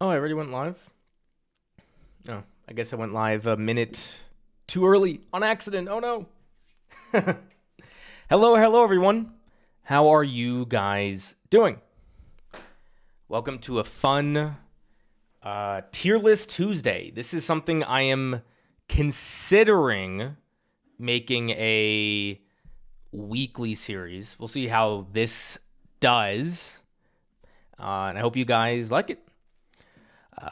Oh, I already went live? Oh, I guess I went live a minute too early on accident. Oh no. Hello, everyone. How are you guys doing? Welcome to a fun tier list Tuesday. This is something I am considering making a weekly series. We'll see how this does. And I hope you guys like it.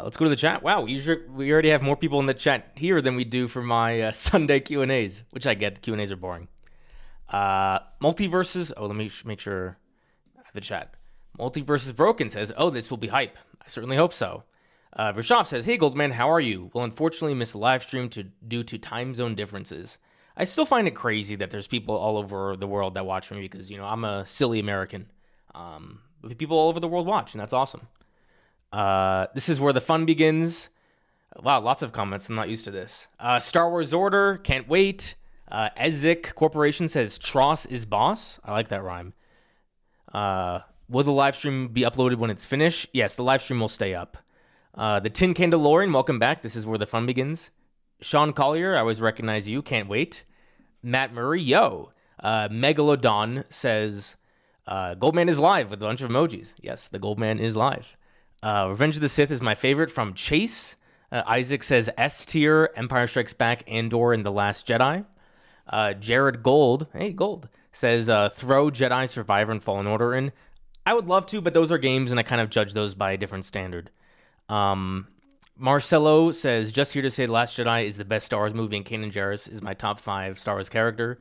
Let's go to the chat. Wow, we already have more people in the chat here than we do for my Sunday Q&As, which I get. The Q&As are boring. Multiverses. Oh, let me make sure I have the chat. Multiverses Broken says, oh, this will be hype. I certainly hope so. Rashov says, hey, Goldman, how are you? Well, unfortunately, missed the live stream due to time zone differences. I still find it crazy that there's people all over the world that watch me because, I'm a silly American. But people all over the world watch, and that's awesome. This is where the fun begins. Wow, lots of comments. I'm not used to this. Star Wars Order, can't wait. Ezek Corporation says, Tross is boss. I like that rhyme. Will the live stream be uploaded when it's finished? Yes, the live stream will stay up. The Tin Candalorian, welcome back. This is where the fun begins. Sean Collier, I always recognize you. Can't wait. Matt Murray, yo. Megalodon says, Goldman is live with a bunch of emojis. Yes, the Goldman is live. Revenge of the Sith is my favorite from Chase. Isaac says S tier, Empire Strikes Back, Andor, and The Last Jedi. Jared Gold, hey Gold, says throw Jedi Survivor and Fallen Order in. I would love to, but those are games, and I kind of judge those by a different standard. Marcelo says just here to say The Last Jedi is the best Star Wars movie, and Kanan Jarrus is my top 5 Star Wars character.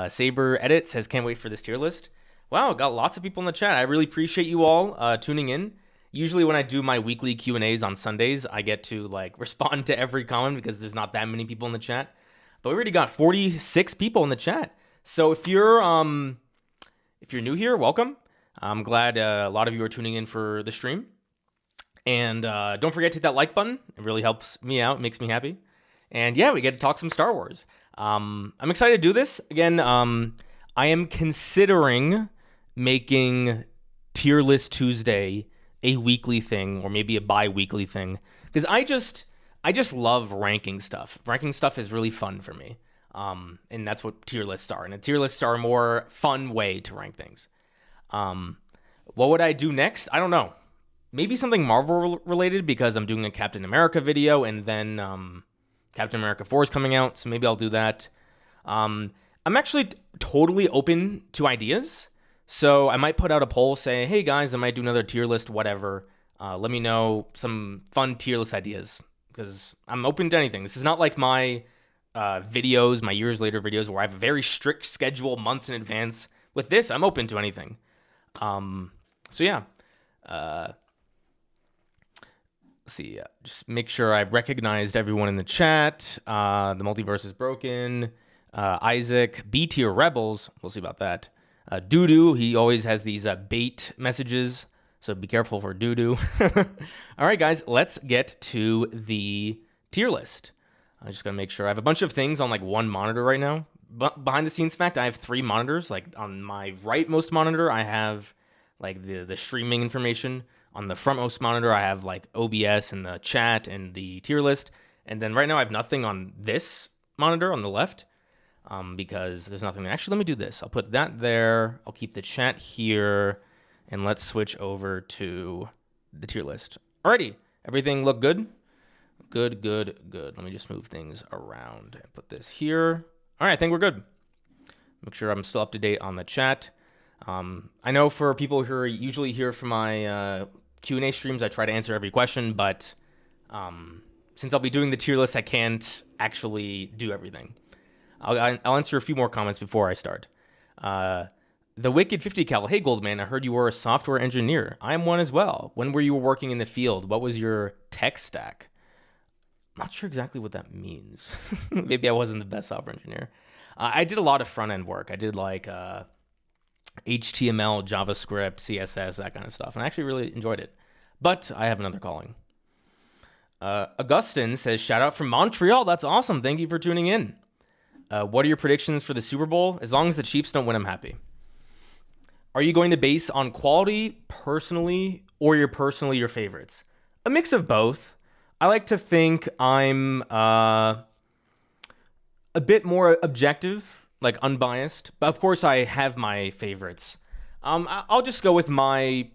Saber Edit says can't wait for this tier list. Wow, got lots of people in the chat. I really appreciate you all tuning in. Usually when I do my weekly Q&As on Sundays, I get to respond to every comment because there's not that many people in the chat. But we already got 46 people in the chat. So if you're new here, welcome. I'm glad a lot of you are tuning in for the stream. And don't forget to hit that like button. It really helps me out, makes me happy. And yeah, we get to talk some Star Wars. I'm excited to do this. Again, I am considering making Tier List Tuesday a weekly thing or maybe a bi-weekly thing because I just love ranking stuff. Ranking stuff is really fun for me. And that's what tier lists are. And tier lists are a more fun way to rank things. What would I do next? I don't know. Maybe something Marvel related because I'm doing a Captain America video and then Captain America 4 is coming out. So maybe I'll do that. I'm actually totally open to ideas. So I might put out a poll saying, hey guys, I might do another tier list, whatever. Let me know some fun tier list ideas because I'm open to anything. This is not like my videos, my years later videos where I have a very strict schedule months in advance. With this, I'm open to anything. So yeah. Let's see. Just make sure I recognized everyone in the chat. The Multiverse is Broken. Isaac, B tier Rebels. We'll see about that. Doodoo, he always has these bait messages, so be careful for Doodoo. All right, guys, let's get to the tier list. I'm just going to make sure. I have a bunch of things on one monitor right now. But behind the scenes fact, I have 3 monitors. On my rightmost monitor, I have the streaming information. On the frontmost monitor, I have OBS and the chat and the tier list. And then right now I have nothing on this monitor on the left. Because there's nothing there. Actually, let me do this. I'll put that there. I'll keep the chat here. And let's switch over to the tier list. Alrighty. Everything look good? Good. Let me just move things around and put this here. All right, I think we're good. Make sure I'm still up to date on the chat. I know for people who are usually here for my Q&A streams, I try to answer every question. But since I'll be doing the tier list, I can't actually do everything. I'll answer a few more comments before I start. The Wicked 50 Cal. Hey, Goldman, I heard you were a software engineer. I am one as well. When were you working in the field? What was your tech stack? I'm not sure exactly what that means. Maybe I wasn't the best software engineer. I did a lot of front-end work. I did HTML, JavaScript, CSS, that kind of stuff. And I actually really enjoyed it. But I have another calling. Augustin says, shout out from Montreal. That's awesome. Thank you for tuning in. What are your predictions for the Super Bowl? As long as the Chiefs don't win, I'm happy. Are you going to base on quality personally or your favorites? A mix of both. I like to think I'm a bit more objective, like unbiased. But of course, I have my favorites. I'll just go with my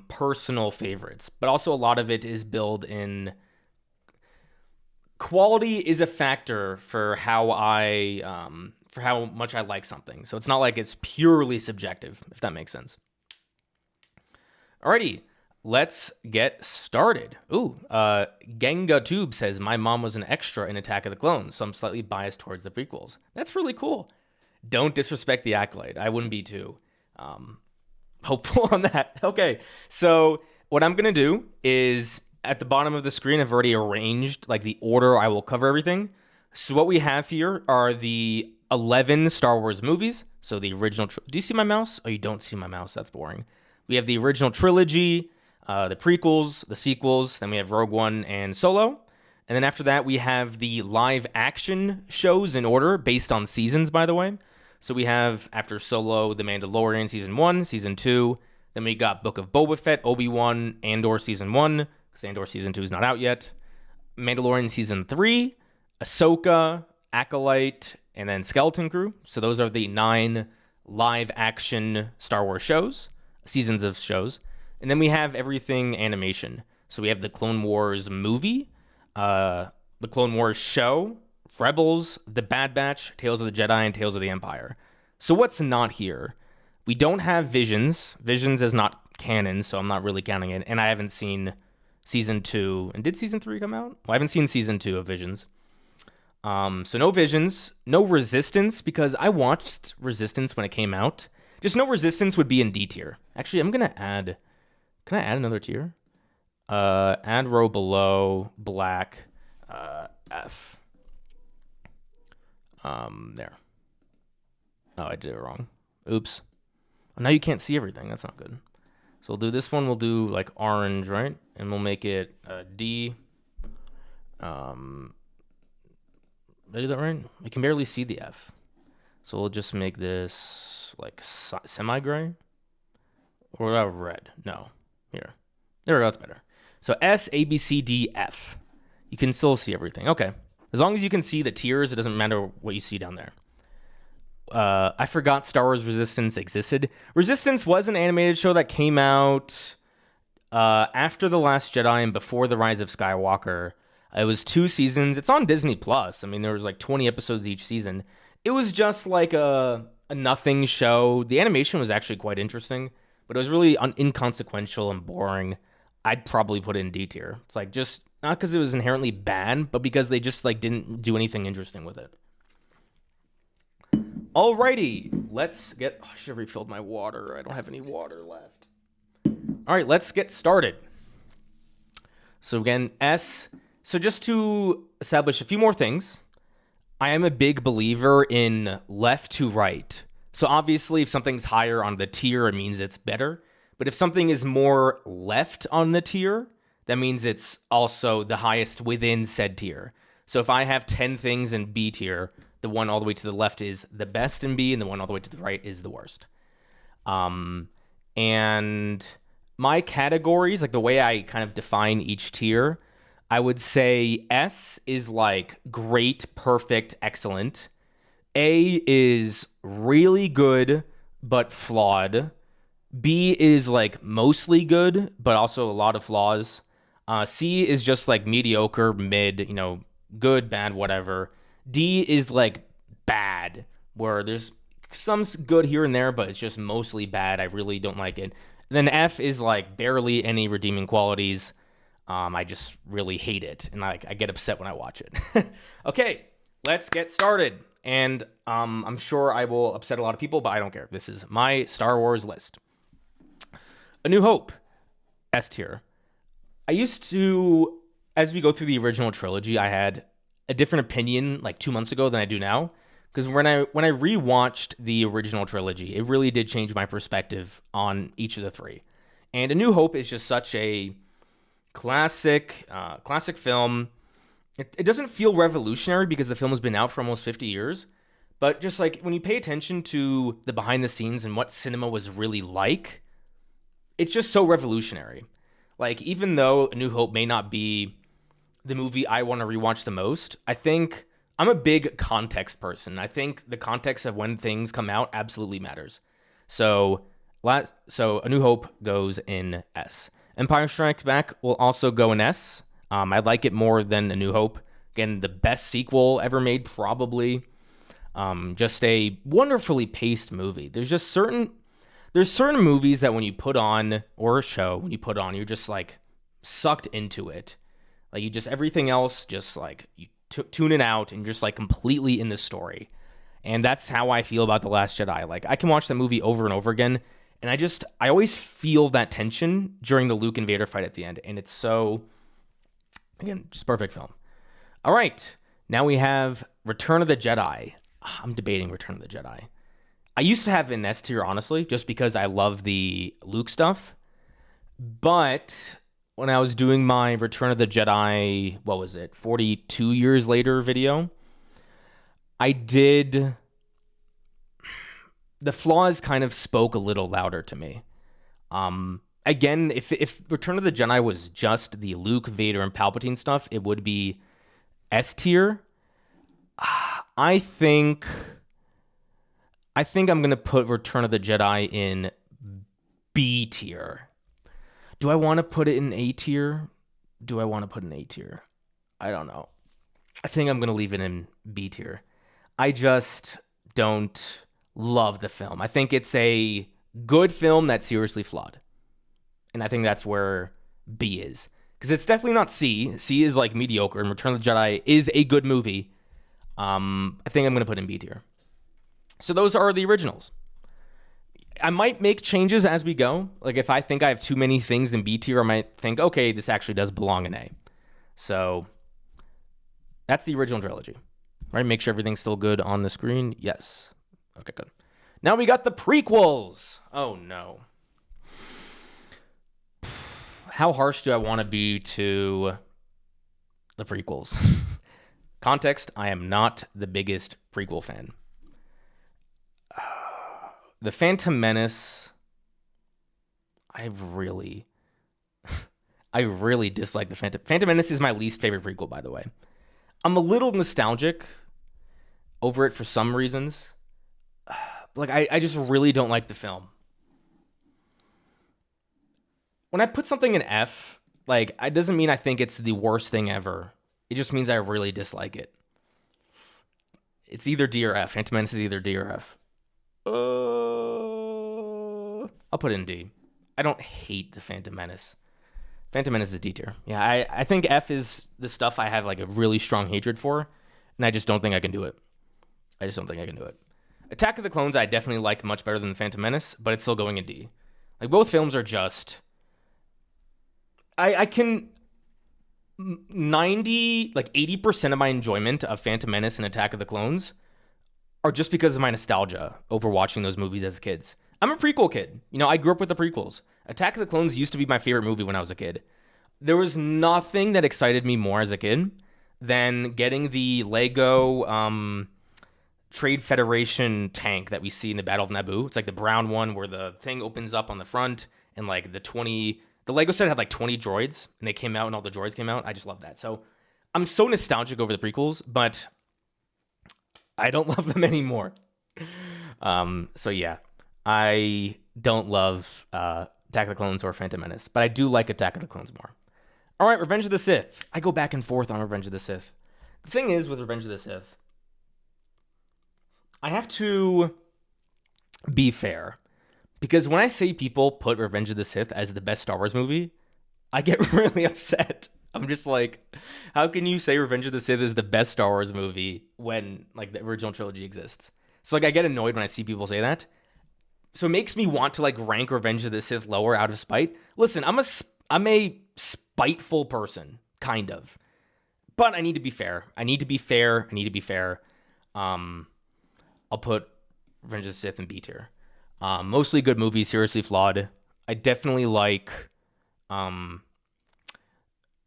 personal favorites, but also a lot of it is built in. Quality is a factor for how much I like something. So it's not like it's purely subjective, if that makes sense. Alrighty, let's get started. Genga Tube says, my mom was an extra in Attack of the Clones, so I'm slightly biased towards the prequels. That's really cool. Don't disrespect the Acolyte. I wouldn't be too hopeful on that. Okay, so what I'm going to do is at the bottom of the screen, I've already arranged like the order I will cover everything. So what we have here are the 11 Star Wars movies. So the original... do you see my mouse? Oh, you don't see my mouse. That's boring. We have the original trilogy, the prequels, the sequels. Then we have Rogue One and Solo. And then after that, we have the live action shows in order based on seasons, by the way. So we have, after Solo, The Mandalorian Season 1, Season 2. Then we got Book of Boba Fett, Obi-Wan, Andor Season 1. Because Andor Season 2 is not out yet. Mandalorian Season 3, Ahsoka, Acolyte, and then Skeleton Crew. So those are the 9 live-action Star Wars shows, seasons of shows. And then we have everything animation. So we have the Clone Wars movie, the Clone Wars show, Rebels, The Bad Batch, Tales of the Jedi, and Tales of the Empire. So what's not here? We don't have Visions. Visions is not canon, so I'm not really counting it. And I haven't seen Season 2. And did Season 3 come out? Well, I haven't seen Season 2 of Visions. So no Visions. No Resistance, because I watched Resistance when it came out. Just no Resistance would be in D tier. Actually, I'm going to add... Can I add another tier? Add row below, black, F. There. Oh, I did it wrong. Oops. Oh, now you can't see everything. That's not good. So we'll do this one. We'll do like orange, right? And we'll make it D. Did I do that right? I can barely see the F. So we'll just make this like semi-gray. Or red. No. Here. There we go. That's better. So S, A, B, C, D, F. You can still see everything. Okay. As long as you can see the tiers, it doesn't matter what you see down there. I forgot Star Wars Resistance existed. Resistance was an animated show that came out after The Last Jedi and before The Rise of Skywalker. It was 2 seasons. It's on Disney Plus. I mean, there was like 20 episodes each season. It was just like a nothing show. The animation was actually quite interesting, but it was really inconsequential and boring. I'd probably put it in D tier. It's like just not because it was inherently bad, but because they just like didn't do anything interesting with it. Alrighty, let's get... Oh, I should have refilled my water. I don't have any water left. All right, let's get started. So again, S. So just to establish a few more things, I am a big believer in left to right. So obviously, if something's higher on the tier, it means it's better. But if something is more left on the tier, that means it's also the highest within said tier. So if I have 10 things in B tier, the one all the way to the left is the best in B, and the one all the way to the right is the worst. And my categories, like the way I kind of define each tier, I would say S is like great, perfect, excellent. A is really good, but flawed. B is like mostly good, but also a lot of flaws. C is just like mediocre, mid, good, bad, whatever. D is like bad, where there's some good here and there, but it's just mostly bad. I really don't like it. And then F is like barely any redeeming qualities. I just really hate it, and I get upset when I watch it. Okay, let's get started. And I'm sure I will upset a lot of people, but I don't care. This is my Star Wars list. A New Hope, S tier. I used to, as we go through the original trilogy, I had a different opinion like 2 months ago than I do now. Because when I rewatched the original trilogy, it really did change my perspective on each of the 3. And A New Hope is just such a classic film. It doesn't feel revolutionary because the film has been out for almost 50 years. But just like when you pay attention to the behind the scenes and what cinema was really like, it's just so revolutionary. Like, even though A New Hope may not be the movie I want to rewatch the most, I think I'm a big context person. I think the context of when things come out absolutely matters. So, A New Hope goes in S. Empire Strikes Back will also go in S. I like it more than A New Hope. Again, the best sequel ever made, probably. Just a wonderfully paced movie. There's certain movies that when you put on, or a show when you put on, you're just like sucked into it. Like, you just, everything else, just like you tune it out and you're just like completely in the story. And that's how I feel about The Last Jedi. Like, I can watch that movie over and over again, and I always feel that tension during the Luke and Vader fight at the end. And it's so, again, just perfect film. All right, now we have Return of the Jedi. I'm debating Return of the Jedi. I used to have an S tier, honestly, just because I love the Luke stuff. But when I was doing my Return of the Jedi, 42 years later video, the flaws kind of spoke a little louder to me. Again, if Return of the Jedi was just the Luke, Vader, and Palpatine stuff, it would be S tier. I think I'm going to put Return of the Jedi in B tier. Do I want to put it in A tier? I don't know. I think I'm going to leave it in B tier. I just don't love the film. I think it's a good film that's seriously flawed. And I think that's where B is. Because it's definitely not C. C is like mediocre, and Return of the Jedi is a good movie. I think I'm going to put in B tier. So those are the originals. I might make changes as we go. Like, if I think I have too many things in B tier, I might think, okay, this actually does belong in A. So that's the original trilogy. Right? Make sure everything's still good on the screen. Yes. Okay, good. Now we got the prequels. Oh, no. How harsh do I want to be to the prequels? Context, I am not the biggest prequel fan. The Phantom Menace, I really dislike the Phantom Menace is my least favorite prequel, by the way. I'm a little nostalgic over it for some reasons. Like, I just really don't like the film. When I put something in F, like, it doesn't mean I think it's the worst thing ever. It just means I really dislike it. It's either D or F. Phantom Menace is either D or F. I'll put it in D. I don't hate the Phantom Menace. Phantom Menace is D tier. Yeah, I think F is the stuff I have like a really strong hatred for, and I just don't think I can do it. Attack of the Clones I definitely like much better than the Phantom Menace, but it's still going in D. Like, both films are just... I can... 80% of my enjoyment of Phantom Menace and Attack of the Clones are just because of my nostalgia over watching those movies as kids. I'm a prequel kid. You know, I grew up with the prequels. Attack of the Clones used to be my favorite movie when I was a kid. There was nothing that excited me more as a kid than getting the Lego Trade Federation tank that we see in the Battle of Naboo. It's like the brown one where the thing opens up on the front, and like the Lego set had like 20 droids, and they came out and all the droids came out. I just love that. So I'm so nostalgic over the prequels, but I don't love them anymore. So yeah, I don't love Attack of the Clones or Phantom Menace, but I do like Attack of the Clones more. All right, Revenge of the Sith. I go back and forth on Revenge of the Sith. The thing is with Revenge of the Sith, I have to be fair, because when I say people put Revenge of the Sith as the best Star Wars movie, I get really upset. I'm just like, how can you say Revenge of the Sith is the best Star Wars movie when like the original trilogy exists? So like, I get annoyed when I see people say that. So it makes me want to like rank Revenge of the Sith lower out of spite. Listen, I'm a spiteful person, kind of, but I need to be fair. I'll put Revenge of the Sith in B tier. Mostly good movies, seriously flawed. I definitely like Return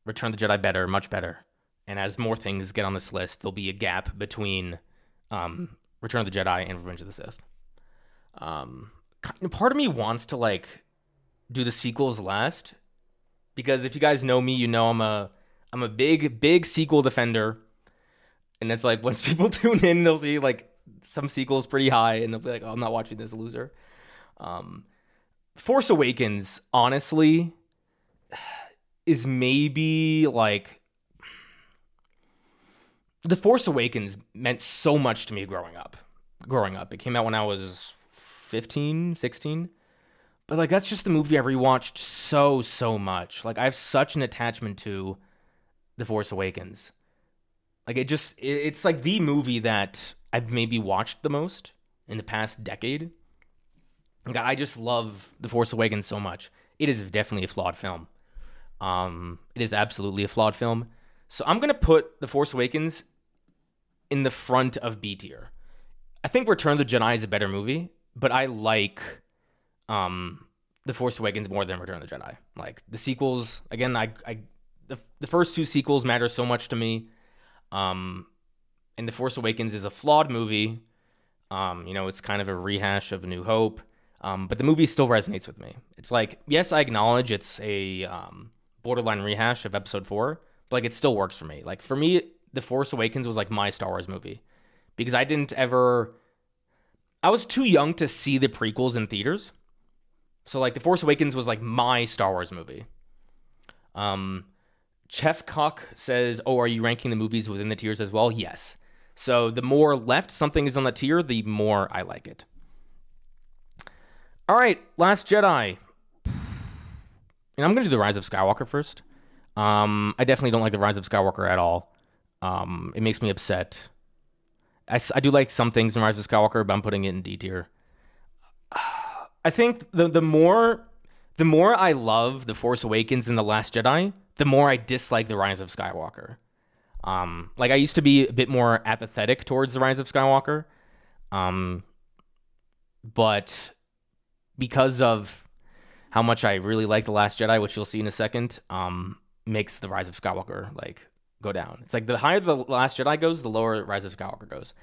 of the Jedi better, much better. And as more things get on this list, there'll be a gap between Return of the Jedi and Revenge of the Sith. Part of me wants to like do the sequels last, because if you guys know me, you know I'm a big sequel defender, and it's like once people tune in, they'll see like some sequels pretty high, and they'll be like, "Oh, I'm not watching this, loser." Um, Force Awakens, honestly, is maybe like The Force Awakens meant so much to me growing up. It came out when I was 15, 16. But like that's just the movie I rewatched so much. Like I have such an attachment to The Force Awakens. Like it's like the movie that I've maybe watched the most in the past decade. Like I just love The Force Awakens so much. It is definitely a flawed film. It is absolutely a flawed film. So I'm gonna put The Force Awakens in the front of B tier. I think Return of the Jedi is a better movie, but I like The Force Awakens more than Return of the Jedi. Like the sequels, again, the first two sequels matter so much to me. And The Force Awakens is a flawed movie. It's kind of a rehash of A New Hope. But the movie still resonates with me. It's like, yes, I acknowledge it's a borderline rehash of Episode 4, but like it still works for me. Like for me, The Force Awakens was like my Star Wars movie because I was too young to see the prequels in theaters. So like The Force Awakens was like my Star Wars movie. Chef Cock says, "Oh, are you ranking the movies within the tiers as well?" Yes. So the more left something is on the tier, the more I like it. All right, Last Jedi. And I'm going to do The Rise of Skywalker first. I definitely don't like The Rise of Skywalker at all. It makes me upset. I do like some things in Rise of Skywalker, but I'm putting it in D tier. I think the more I love The Force Awakens and The Last Jedi, the more I dislike The Rise of Skywalker. Like I used to be a bit more apathetic towards The Rise of Skywalker. But because of how much I really like The Last Jedi, which you'll see in a second, makes The Rise of Skywalker like go down. It's like the higher The Last Jedi goes, the lower Rise of Skywalker goes.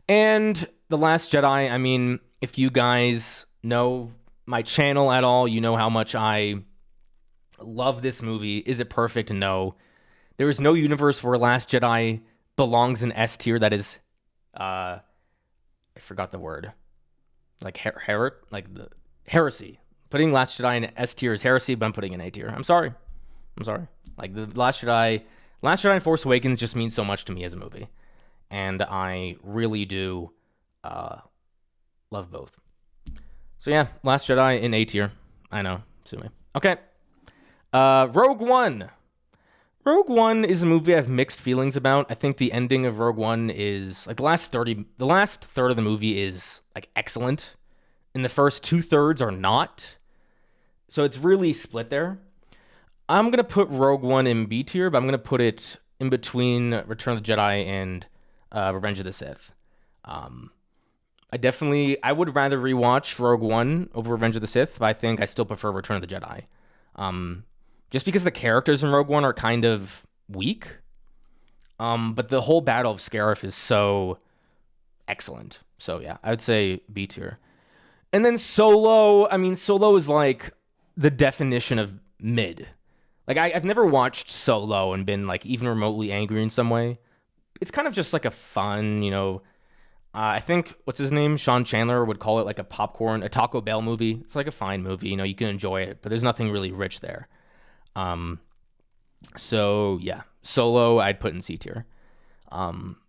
And The Last Jedi, I mean, if you guys know my channel at all, you know how much I love this movie. Is it perfect? No. There is no universe where Last Jedi belongs in S tier. That is, I forgot the word. Like heresy. Putting Last Jedi in S tier is heresy, but I'm putting it in A tier. I'm sorry. Like the Last Jedi and Force Awakens just means so much to me as a movie, and I really do love both. So yeah, Last Jedi in A tier. I know, sue me. Okay. Rogue One. Rogue One is a movie I have mixed feelings about. I think the ending of Rogue One is like the last third of the movie is like excellent, and the first 2/3 are not. So it's really split there. I'm gonna put Rogue One in B tier, but I'm gonna put it in between Return of the Jedi and Revenge of the Sith. I would rather rewatch Rogue One over Revenge of the Sith, but I think I still prefer Return of the Jedi. Just because the characters in Rogue One are kind of weak. But the whole Battle of Scarif is so excellent. So yeah, I would say B tier. And then Solo, I mean, Solo is like the definition of mid. Like I've never watched Solo and been like even remotely angry in some way. It's kind of just like a fun, I think, what's his name? Sean Chandler would call it like a Taco Bell movie. It's like a fine movie, you can enjoy it, but there's nothing really rich there. So yeah, Solo I'd put in C tier.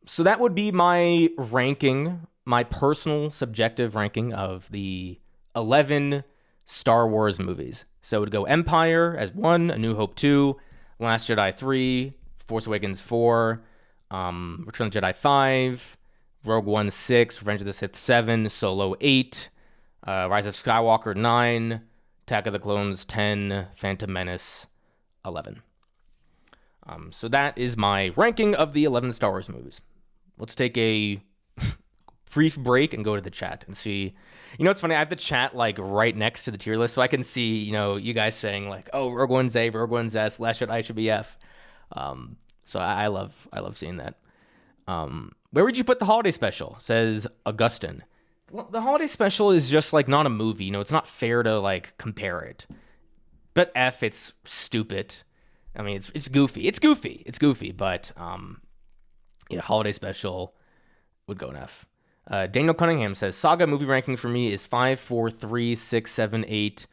So that would be my ranking, my personal subjective ranking of the 11 Star Wars movies. So it would go Empire as 1, A New Hope 2, Last Jedi 3, Force Awakens 4, Return of the Jedi 5, Rogue One 6, Revenge of the Sith 7, Solo 8, Rise of Skywalker 9, Attack of the Clones 10, Phantom Menace 11. So that is my ranking of the 11 Star Wars movies. Let's take a brief break and go to the chat and see. It's funny. I have the chat like right next to the tier list, so I can see, you guys saying like, "Oh, Rogue One's A, Rogue One's S, Last Jedi should be F." So I love seeing that. Where would you put the holiday special? Says Augustine. Well, the holiday special is just like not a movie. It's not fair to like compare it. But F, it's stupid. I mean, it's goofy. It's goofy. But yeah, holiday special would go in F. Daniel Cunningham says Saga movie ranking for me is 5, 4, 3, 6, 7, 8,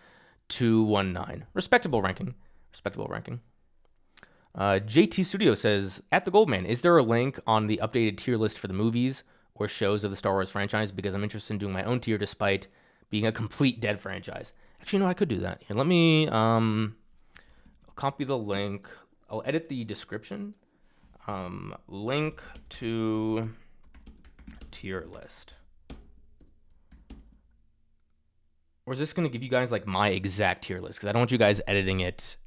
2, 1, 9. Respectable ranking. JT Studio says, at the Goldman, is there a link on the updated tier list for the movies or shows of the Star Wars franchise? Because I'm interested in doing my own tier despite being a complete dead franchise. Actually, no, I could do that. Here, let me copy the link. I'll edit the description. Link to tier list. Or is this going to give you guys like my exact tier list? Because I don't want you guys editing it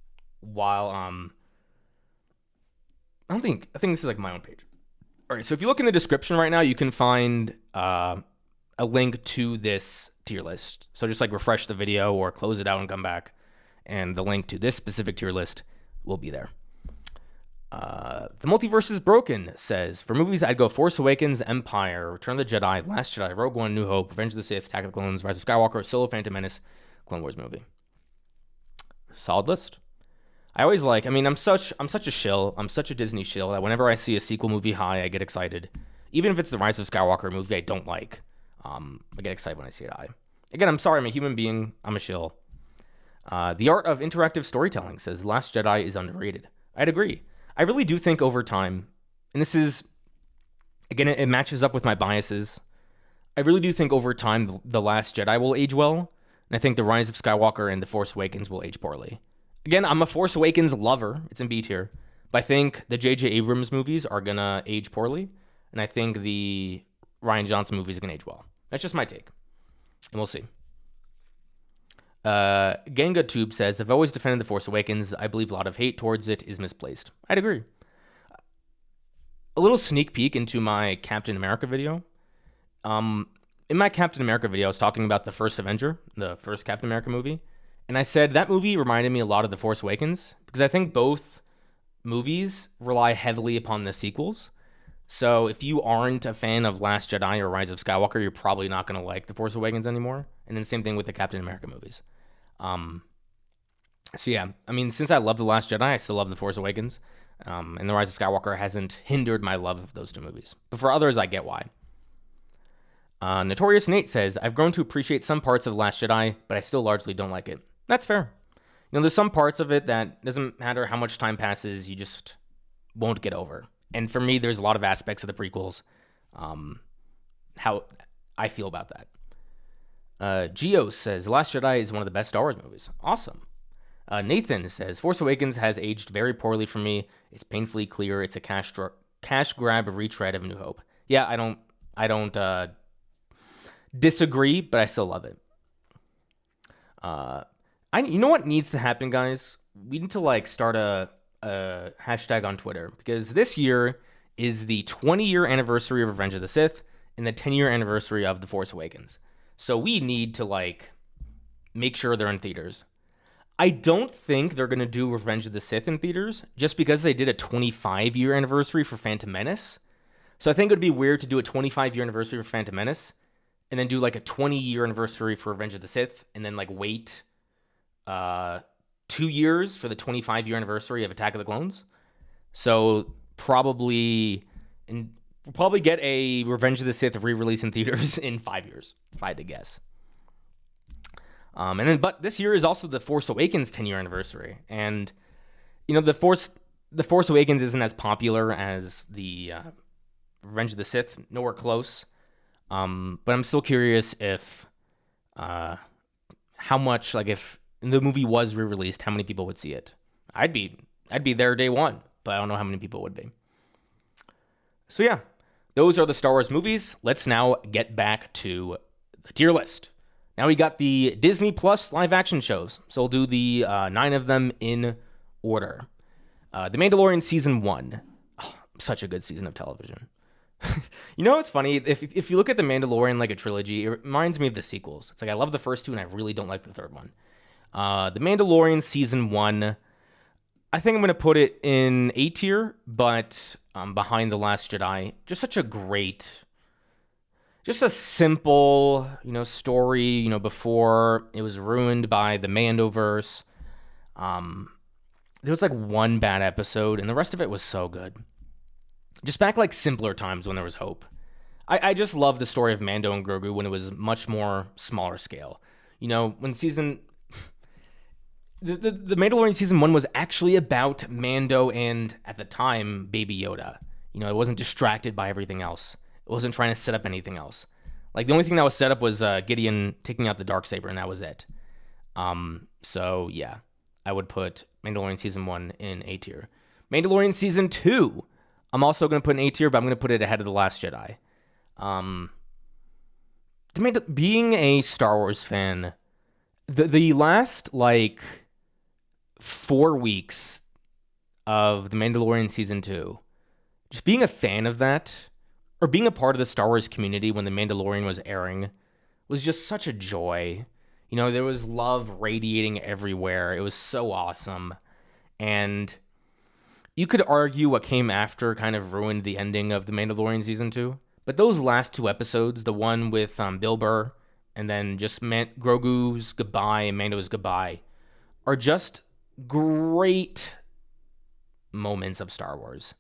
while I think this is like my own page. All right, so if you look in the description right now, you can find a link to this tier list. So just like refresh the video or close it out and come back, and the link to this specific tier list will be there. The Multiverse is Broken says, for movies, I'd go Force Awakens, Empire, Return of the Jedi, Last Jedi, Rogue One, New Hope, Revenge of the Sith, Attack of the Clones, Rise of Skywalker, Solo, Phantom Menace, Clone Wars movie. Solid list. I always like, I mean, I'm such a shill. I'm such a Disney shill that whenever I see a sequel movie high, I get excited. Even if it's the Rise of Skywalker movie I don't like, I get excited when I see it high. Again, I'm sorry, I'm a human being. I'm a shill. The Art of Interactive Storytelling says Last Jedi is underrated. I'd agree. I really do think over time, and this is, again, it matches up with my biases. I really do think over time, The Last Jedi will age well, and I think The Rise of Skywalker and The Force Awakens will age poorly. Again, I'm a Force Awakens lover. It's in B tier. But I think the J.J. Abrams movies are going to age poorly, and I think the Rian Johnson movies are going to age well. That's just my take, and we'll see. Ganga Tube says, I've always defended The Force Awakens. I believe a lot of hate towards it is misplaced. I'd agree. A little sneak peek into my Captain America video. In my Captain America video, I was talking about the first Avenger, the first Captain America movie. And I said that movie reminded me a lot of The Force Awakens because I think both movies rely heavily upon the sequels. So if you aren't a fan of Last Jedi or Rise of Skywalker, you're probably not going to like The Force Awakens anymore. And then same thing with the Captain America movies. So yeah, I mean, since I love The Last Jedi, I still love The Force Awakens. And The Rise of Skywalker hasn't hindered my love of those two movies. But for others, I get why. Notorious Nate says, I've grown to appreciate some parts of The Last Jedi, but I still largely don't like it. That's fair. You know, there's some parts of it that doesn't matter how much time passes, you just won't get over. And for me, there's a lot of aspects of the prequels, how I feel about that. Geos says, The Last Jedi is one of the best Star Wars movies. Awesome. Nathan says, Force Awakens has aged very poorly for me. It's painfully clear it's a cash grab retread of New Hope. Yeah, I don't disagree, but I still love it. You know what needs to happen, guys? We need to like start a hashtag on Twitter because this year is the 20-year anniversary of Revenge of the Sith and the 10-year anniversary of The Force Awakens. So we need to like make sure they're in theaters. I don't think they're going to do Revenge of the Sith in theaters just because they did a 25-year anniversary for Phantom Menace. So I think it would be weird to do a 25-year anniversary for Phantom Menace and then do like a 20-year anniversary for Revenge of the Sith and then like wait 2 years for the 25-year anniversary of Attack of the Clones. So we'll probably get a Revenge of the Sith re-release in theaters in 5 years, if I had to guess. But this year is also the Force Awakens 10-year anniversary, and you know the Force Awakens isn't as popular as the Revenge of the Sith, nowhere close. But I'm still curious if how much, like if the movie was re-released, how many people would see it. I'd be there day one, but I don't know how many people would be. So yeah, those are the Star Wars movies. Let's now get back to the tier list. Now we got the Disney Plus live action shows. So we'll do the 9 of them in order. The Mandalorian Season 1. Oh, such a good season of television. You know what's funny? If you look at The Mandalorian like a trilogy, it reminds me of the sequels. It's like I love the first two and I really don't like the third one. The Mandalorian Season 1, I think I'm going to put it in A tier, but behind The Last Jedi. Just such a great... Just a simple, story, before it was ruined by the Mandoverse. There was like one bad episode, and the rest of it was so good. Just back like simpler times when there was hope. I just love the story of Mando and Grogu when it was much more smaller scale. You know, when the Mandalorian season 1 was actually about Mando and, at the time, Baby Yoda. You know, it wasn't distracted by everything else. It wasn't trying to set up anything else. Like, the only thing that was set up was Gideon taking out the Darksaber, and that was it. So, yeah, I would put Mandalorian Season 1 in A tier. Mandalorian Season 2, I'm also going to put in A tier, but I'm going to put it ahead of The Last Jedi. Being a Star Wars fan, the last, like, 4 weeks of The Mandalorian Season 2, just being a fan of that, or being a part of the Star Wars community when The Mandalorian was airing, was just such a joy. You know, there was love radiating everywhere. It was so awesome. And you could argue what came after kind of ruined the ending of The Mandalorian Season 2. But those last 2 episodes, the one with Bill Burr, and then just Grogu's goodbye and Mando's goodbye, are just great moments of Star Wars.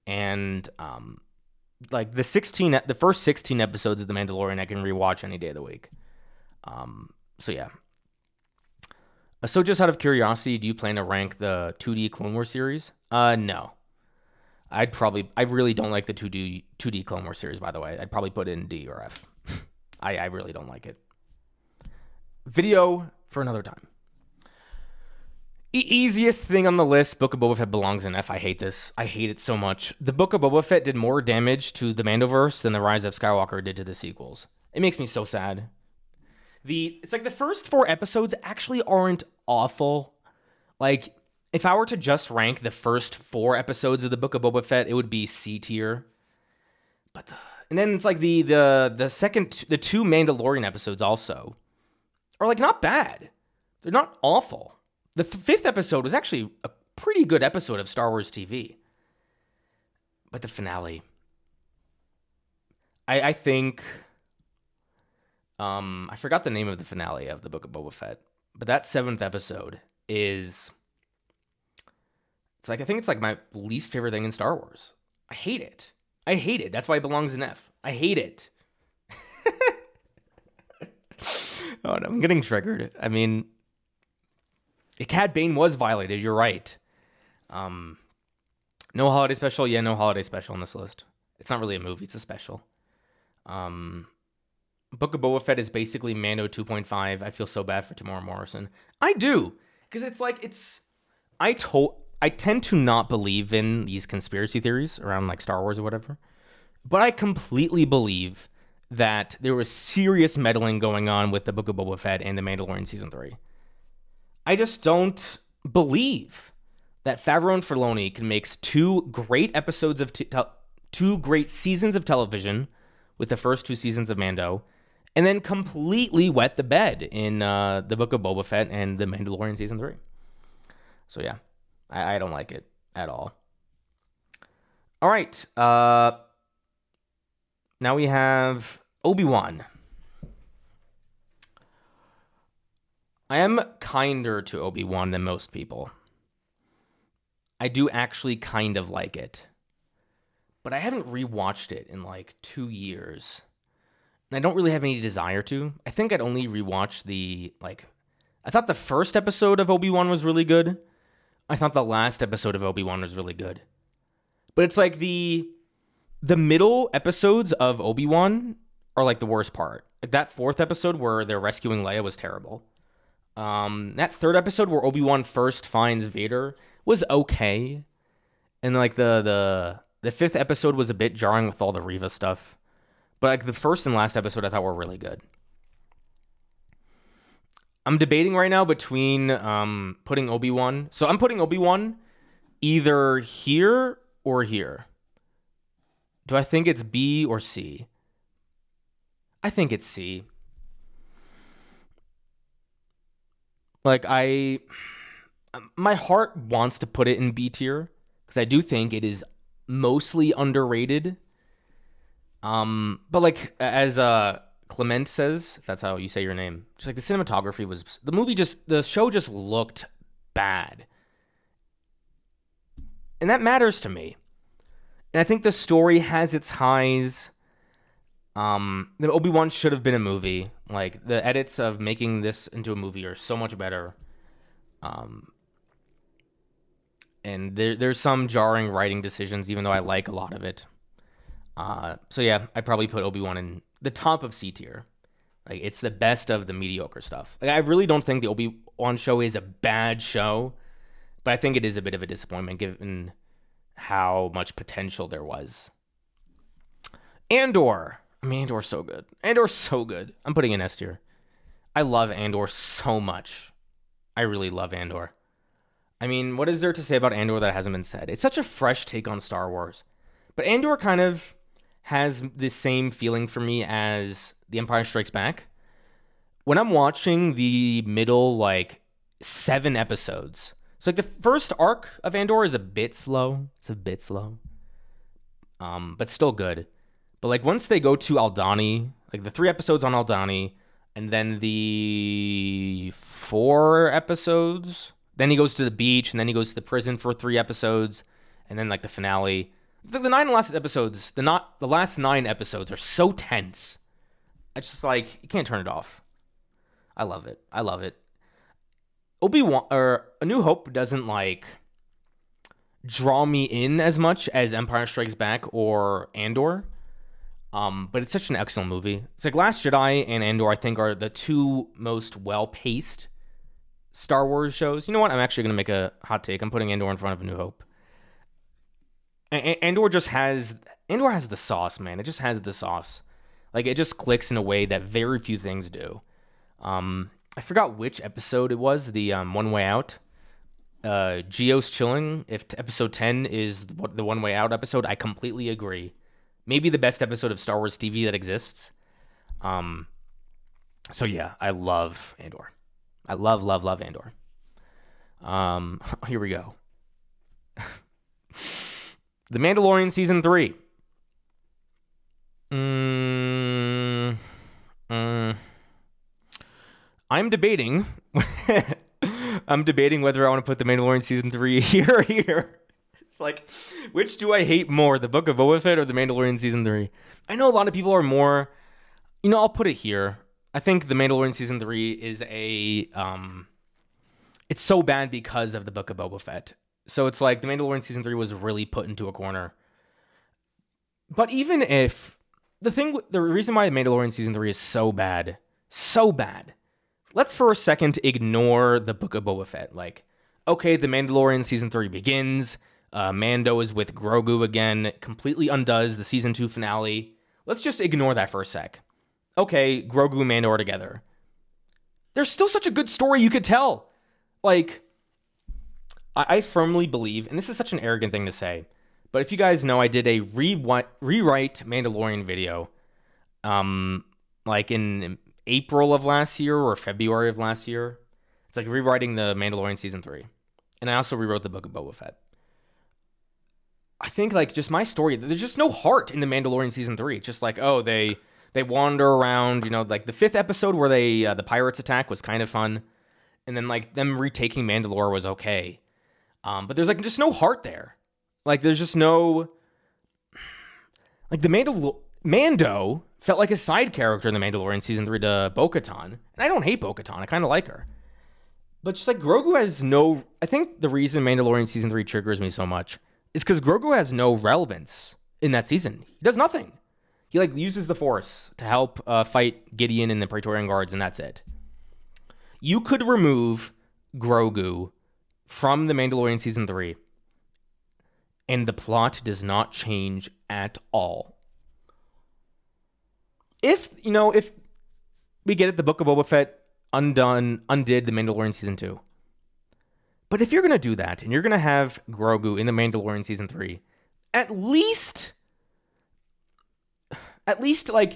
And like the first 16 episodes of The Mandalorian I can rewatch any day of the week. So yeah. So just out of curiosity, do you plan to rank the 2D Clone Wars series? No. I really don't like the 2D Clone Wars series, by the way. I'd probably put it in D or F. I really don't like it. Video for another time. Easiest thing on the list, Book of Boba Fett belongs in F. I hate this. I hate it so much. The Book of Boba Fett did more damage to the Mandoverse than The Rise of Skywalker did to the sequels. It makes me so sad. It's like the first 4 episodes actually aren't awful. Like, if I were to just rank the first 4 episodes of the Book of Boba Fett, it would be C tier. And then it's like the 2 Mandalorian episodes also are like not bad. They're not awful. The 5th episode was actually a pretty good episode of Star Wars TV. But the finale, I think, I forgot the name of the finale of the Book of Boba Fett, but that 7th episode is, I think it's like my least favorite thing in Star Wars. I hate it. That's why it belongs in F. I hate it. Oh, no, I'm getting triggered. I mean, Cad Bane was violated. You're right. No holiday special. Yeah, no holiday special on this list. It's not really a movie. It's a special. Book of Boba Fett is basically Mando 2.5. I feel so bad for Tamora Morrison. I do. Because it's like, I tend to not believe in these conspiracy theories around like Star Wars or whatever. But I completely believe that there was serious meddling going on with the Book of Boba Fett and The Mandalorian Season 3. I just don't believe that Favreau and Filoni can make 2 great episodes of 2 great seasons of television with the first 2 seasons of Mando, and then completely wet the bed in the Book of Boba Fett and The Mandalorian Season 3. So yeah, I don't like it at all. All right, now we have Obi-Wan. I am kinder to Obi-Wan than most people. I do actually kind of like it. But I haven't rewatched it in like 2 years. And I don't really have any desire to. I think I'd only rewatch I thought the first episode of Obi-Wan was really good. I thought the last episode of Obi-Wan was really good. But it's like the middle episodes of Obi-Wan are like the worst part. Like that 4th episode where they're rescuing Leia was terrible. That 3rd episode where Obi-Wan first finds Vader was okay. And like the 5th episode was a bit jarring with all the Reva stuff. But like the first and last episode I thought were really good. I'm debating right now between putting Obi-Wan. So I'm putting Obi-Wan either here or here. Do I think it's B or C? I think it's C. Like my heart wants to put it in B tier because I do think it is mostly underrated. But like as Clement says, if that's how you say your name, just like the cinematography was, the show just looked bad. And that matters to me. And I think the story has its highs. The Obi-Wan should have been a movie. Like, the edits of making this into a movie are so much better. And there's some jarring writing decisions, even though I like a lot of it. So yeah, I probably put Obi-Wan in the top of C tier. Like, it's the best of the mediocre stuff. Like, I really don't think the Obi-Wan show is a bad show, but I think it is a bit of a disappointment given how much potential there was. Andor. I mean, Andor's so good. Andor's so good. I'm putting in S tier. I love Andor so much. I really love Andor. I mean, what is there to say about Andor that hasn't been said? It's such a fresh take on Star Wars. But Andor kind of has the same feeling for me as The Empire Strikes Back. When I'm watching the middle, 7 episodes, so the first arc of Andor is a bit slow. It's a bit slow. But still good. But once they go to Aldhani, the 3 episodes on Aldhani, and then the 4 episodes, then he goes to the beach, and then he goes to the prison for 3 episodes, and then the finale. The last 9 episodes are so tense. It's just you can't turn it off. I love it. I love it. Obi-Wan or A New Hope doesn't draw me in as much as Empire Strikes Back or Andor. But it's such an excellent movie. It's Last Jedi and Andor, I think, are the 2 most well-paced Star Wars shows. You know what? I'm actually going to make a hot take. I'm putting Andor in front of A New Hope. Andor has the sauce, man. It just has the sauce. It just clicks in a way that very few things do. I forgot which episode it was, the One Way Out. Geo's chilling. If episode 10 is the One Way Out episode, I completely agree. Maybe the best episode of Star Wars TV that exists. So yeah, I love Andor. I love Andor. Here we go. The Mandalorian Season 3. I'm debating. I'm debating whether I want to put The Mandalorian Season 3 here or here. It's which do I hate more, The Book of Boba Fett or The Mandalorian Season 3? I know a lot of people are more... I'll put it here. I think The Mandalorian Season 3 is it's so bad because of The Book of Boba Fett. So it's The Mandalorian Season 3 was really put into a corner. But even if... The reason why Mandalorian Season 3 is so bad, let's for a second ignore The Book of Boba Fett. Okay, The Mandalorian Season 3 begins... Mando is with Grogu again, completely undoes the season 2 finale. Let's just ignore that for a sec. Okay, Grogu and Mando are together. There's still such a good story you could tell. I firmly believe, and this is such an arrogant thing to say, but if you guys know, I did a rewrite Mandalorian video, in April of last year or February of last year. It's rewriting the Mandalorian Season 3. And I also rewrote the Book of Boba Fett. I think just my story, there's just no heart in the Mandalorian Season 3. It's just they wander around, the 5th episode where the pirates attack was kind of fun. And then them retaking Mandalore was okay. But there's just no heart there. There's just no, Mando felt like a side character in the Mandalorian Season 3 to Bo-Katan. And I don't hate Bo-Katan. I kind of like her. But just Grogu has no, I think the reason Mandalorian Season 3 triggers me so much is because Grogu has no relevance in that season. He does nothing. He uses the Force to help fight Gideon and the Praetorian Guards, and that's it. You could remove Grogu from the Mandalorian Season 3, and the plot does not change at all. If we get it, the Book of Boba Fett undid the Mandalorian Season 2. But if you're going to do that, and you're going to have Grogu in the Mandalorian Season 3, at least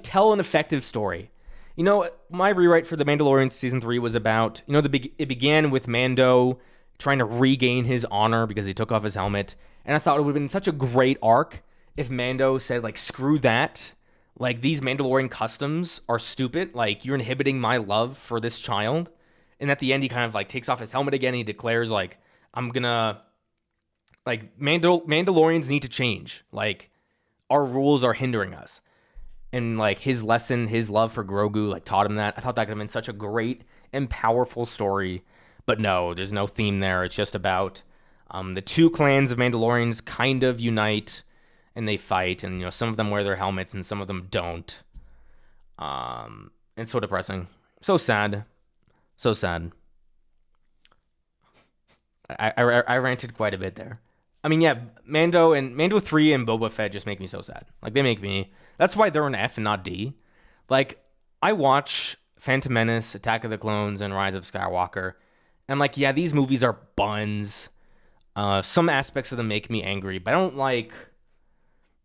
tell an effective story. My rewrite for the Mandalorian Season 3 was about, it began with Mando trying to regain his honor because he took off his helmet. And I thought it would have been such a great arc if Mando said, screw that. These Mandalorian customs are stupid. You're inhibiting my love for this child. And at the end, he kind of like takes off his helmet again. And he declares like, I'm gonna like Mandalorians need to change. Like our rules are hindering us. And like his lesson, his love for Grogu, like taught him that. I thought that could have been such a great and powerful story. But no, there's no theme there. It's just about the two clans of Mandalorians kind of unite and they fight. And, you know, some of them wear their helmets and some of them don't. It's so depressing. So sad. So sad. I ranted quite a bit there. I mean, yeah, Mando 3 and Boba Fett just make me so sad. Like, they make me... That's why they're an F and not D. Like, I watch Phantom Menace, Attack of the Clones, and Rise of Skywalker. And I'm like, yeah, these movies are buns. Some aspects of them make me angry, but I don't like...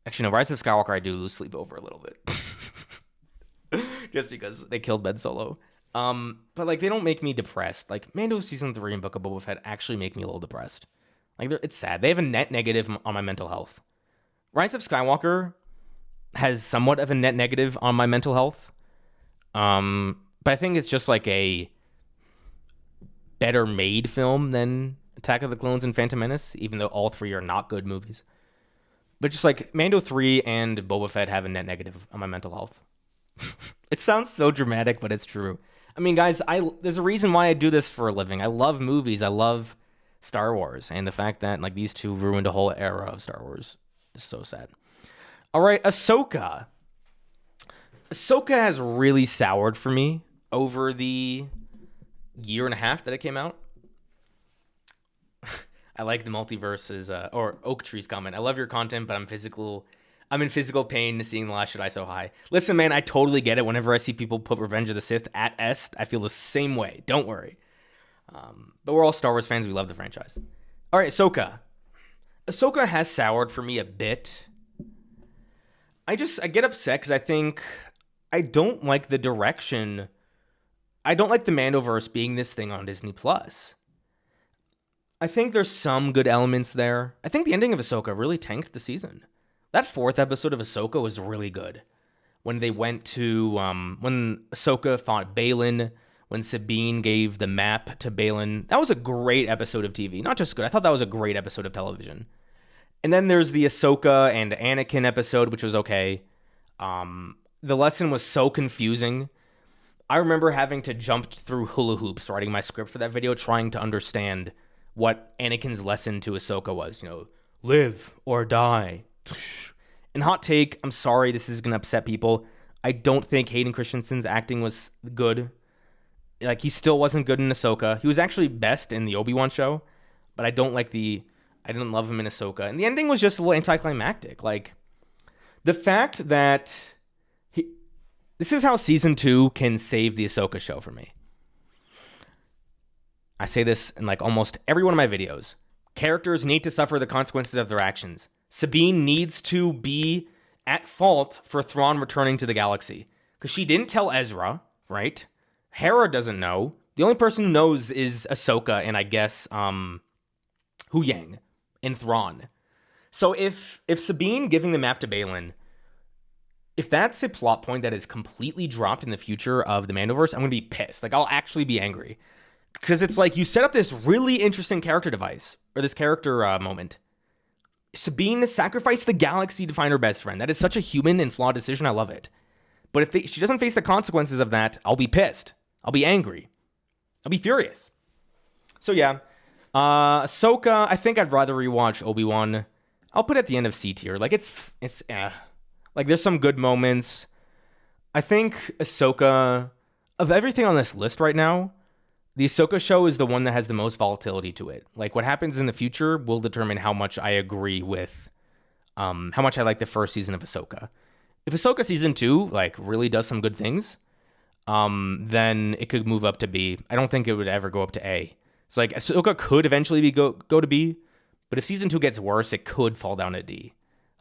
Actually, no, Rise of Skywalker I do lose sleep over a little bit. Just because they killed Ben Solo. But, like, they don't make me depressed. Like, Mando Season 3 and Book of Boba Fett actually make me a little depressed. Like, it's sad. They have a net negative on my mental health. Rise of Skywalker has somewhat of a net negative on my mental health. But I think it's just like a better made film than Attack of the Clones and Phantom Menace, even though all three are not good movies. But just like Mando 3 and Boba Fett have a net negative on my mental health. It sounds so dramatic, but it's true. I mean, guys, there's a reason why I do this for a living. I love movies. I love Star Wars, and the fact that like these two ruined a whole era of Star Wars is so sad. All right, Ahsoka. Ahsoka has really soured for me over the year and a half that it came out. I like the multiverses or Oak Tree's comment. I love your content, but I'm in physical pain seeing The Last Jedi so high. Listen, man, I totally get it. Whenever I see people put Revenge of the Sith at S, I feel the same way. Don't worry. But we're all Star Wars fans. We love the franchise. All right, Ahsoka. Ahsoka has soured for me a bit. I get upset because I don't like the direction. I don't like the Mandoverse being this thing on Disney Plus. I think there's some good elements there. I think the ending of Ahsoka really tanked the season. That 4th episode of Ahsoka was really good. When they went to, when Ahsoka fought Baylan, when Sabine gave the map to Baylan. That was a great episode of TV. Not just good, I thought that was a great episode of television. And then there's the Ahsoka and Anakin episode, which was okay. The lesson was so confusing. I remember having to jump through hula hoops writing my script for that video, trying to understand what Anakin's lesson to Ahsoka was. You know, live or die. And hot take, I'm sorry, this is going to upset people. I don't think Hayden Christensen's acting was good. Like, he still wasn't good in Ahsoka. He was actually best in the Obi-Wan show, but I didn't love him in Ahsoka. And the ending was just a little anticlimactic. Like, the fact that this is how season 2 can save the Ahsoka show for me. I say this in like almost every one of my videos. Characters need to suffer the consequences of their actions. Sabine needs to be at fault for Thrawn returning to the galaxy. Because she didn't tell Ezra, right? Hera doesn't know. The only person who knows is Ahsoka and I guess Huyang and Thrawn. So if Sabine giving the map to Baylan, if that's a plot point that is completely dropped in the future of the Mandoverse, I'm going to be pissed. Like, I'll actually be angry. Because it's like you set up this really interesting character device, or this character moment. Sabine sacrificed the galaxy to find her best friend. That is such a human and flawed decision. I love it. But if she doesn't face the consequences of that, I'll be pissed. I'll be angry. I'll be furious. So yeah, Ahsoka, I think I'd rather rewatch Obi-Wan. I'll put it at the end of C tier. Like, it's like, there's some good moments. I think Ahsoka, of everything on this list right now, the Ahsoka show is the one that has the most volatility to it. Like, what happens in the future will determine how much I agree with, how much I like the first season of Ahsoka. If Ahsoka season 2, like, really does some good things, then it could move up to B. I don't think it would ever go up to A. So, like, Ahsoka could eventually go to B, but if season 2 gets worse, it could fall down to D.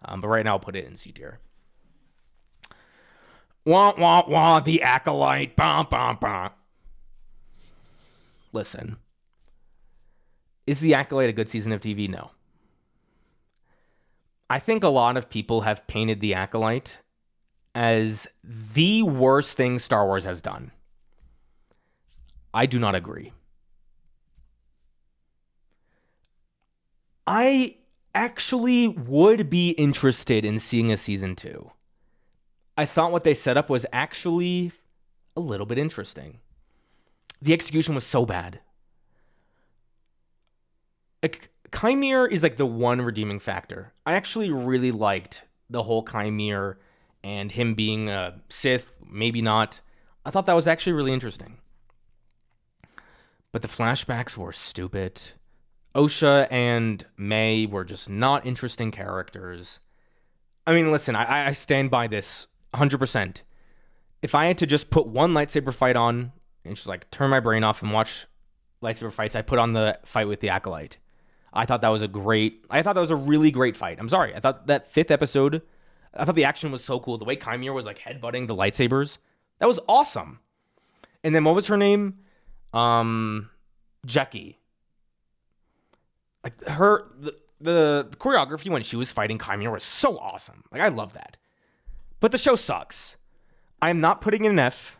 But right now, I'll put it in C tier. Wah, wah, wah, the Acolyte, bah, bah, bah. Listen, is The Acolyte a good season of TV? No. I think a lot of people have painted The Acolyte as the worst thing Star Wars has done. I do not agree. I actually would be interested in seeing a season 2. I thought what they set up was actually a little bit interesting. The execution was so bad. Chimere is like the one redeeming factor. I actually really liked the whole Chimere and him being a Sith, maybe not. I thought that was actually really interesting. But the flashbacks were stupid. Osha and May were just not interesting characters. I mean, listen, I stand by this 100%. If I had to just put one lightsaber fight on and just like turn my brain off and watch lightsaber fights, I put on the fight with the Acolyte. I thought that was a really great fight. I'm sorry. I thought that 5th episode, I thought the action was so cool. The way Chimere was like headbutting the lightsabers, that was awesome. And then what was her name? Jackie. Like the choreography when she was fighting Chimere was so awesome. Like, I love that. But the show sucks. I am not putting it in F.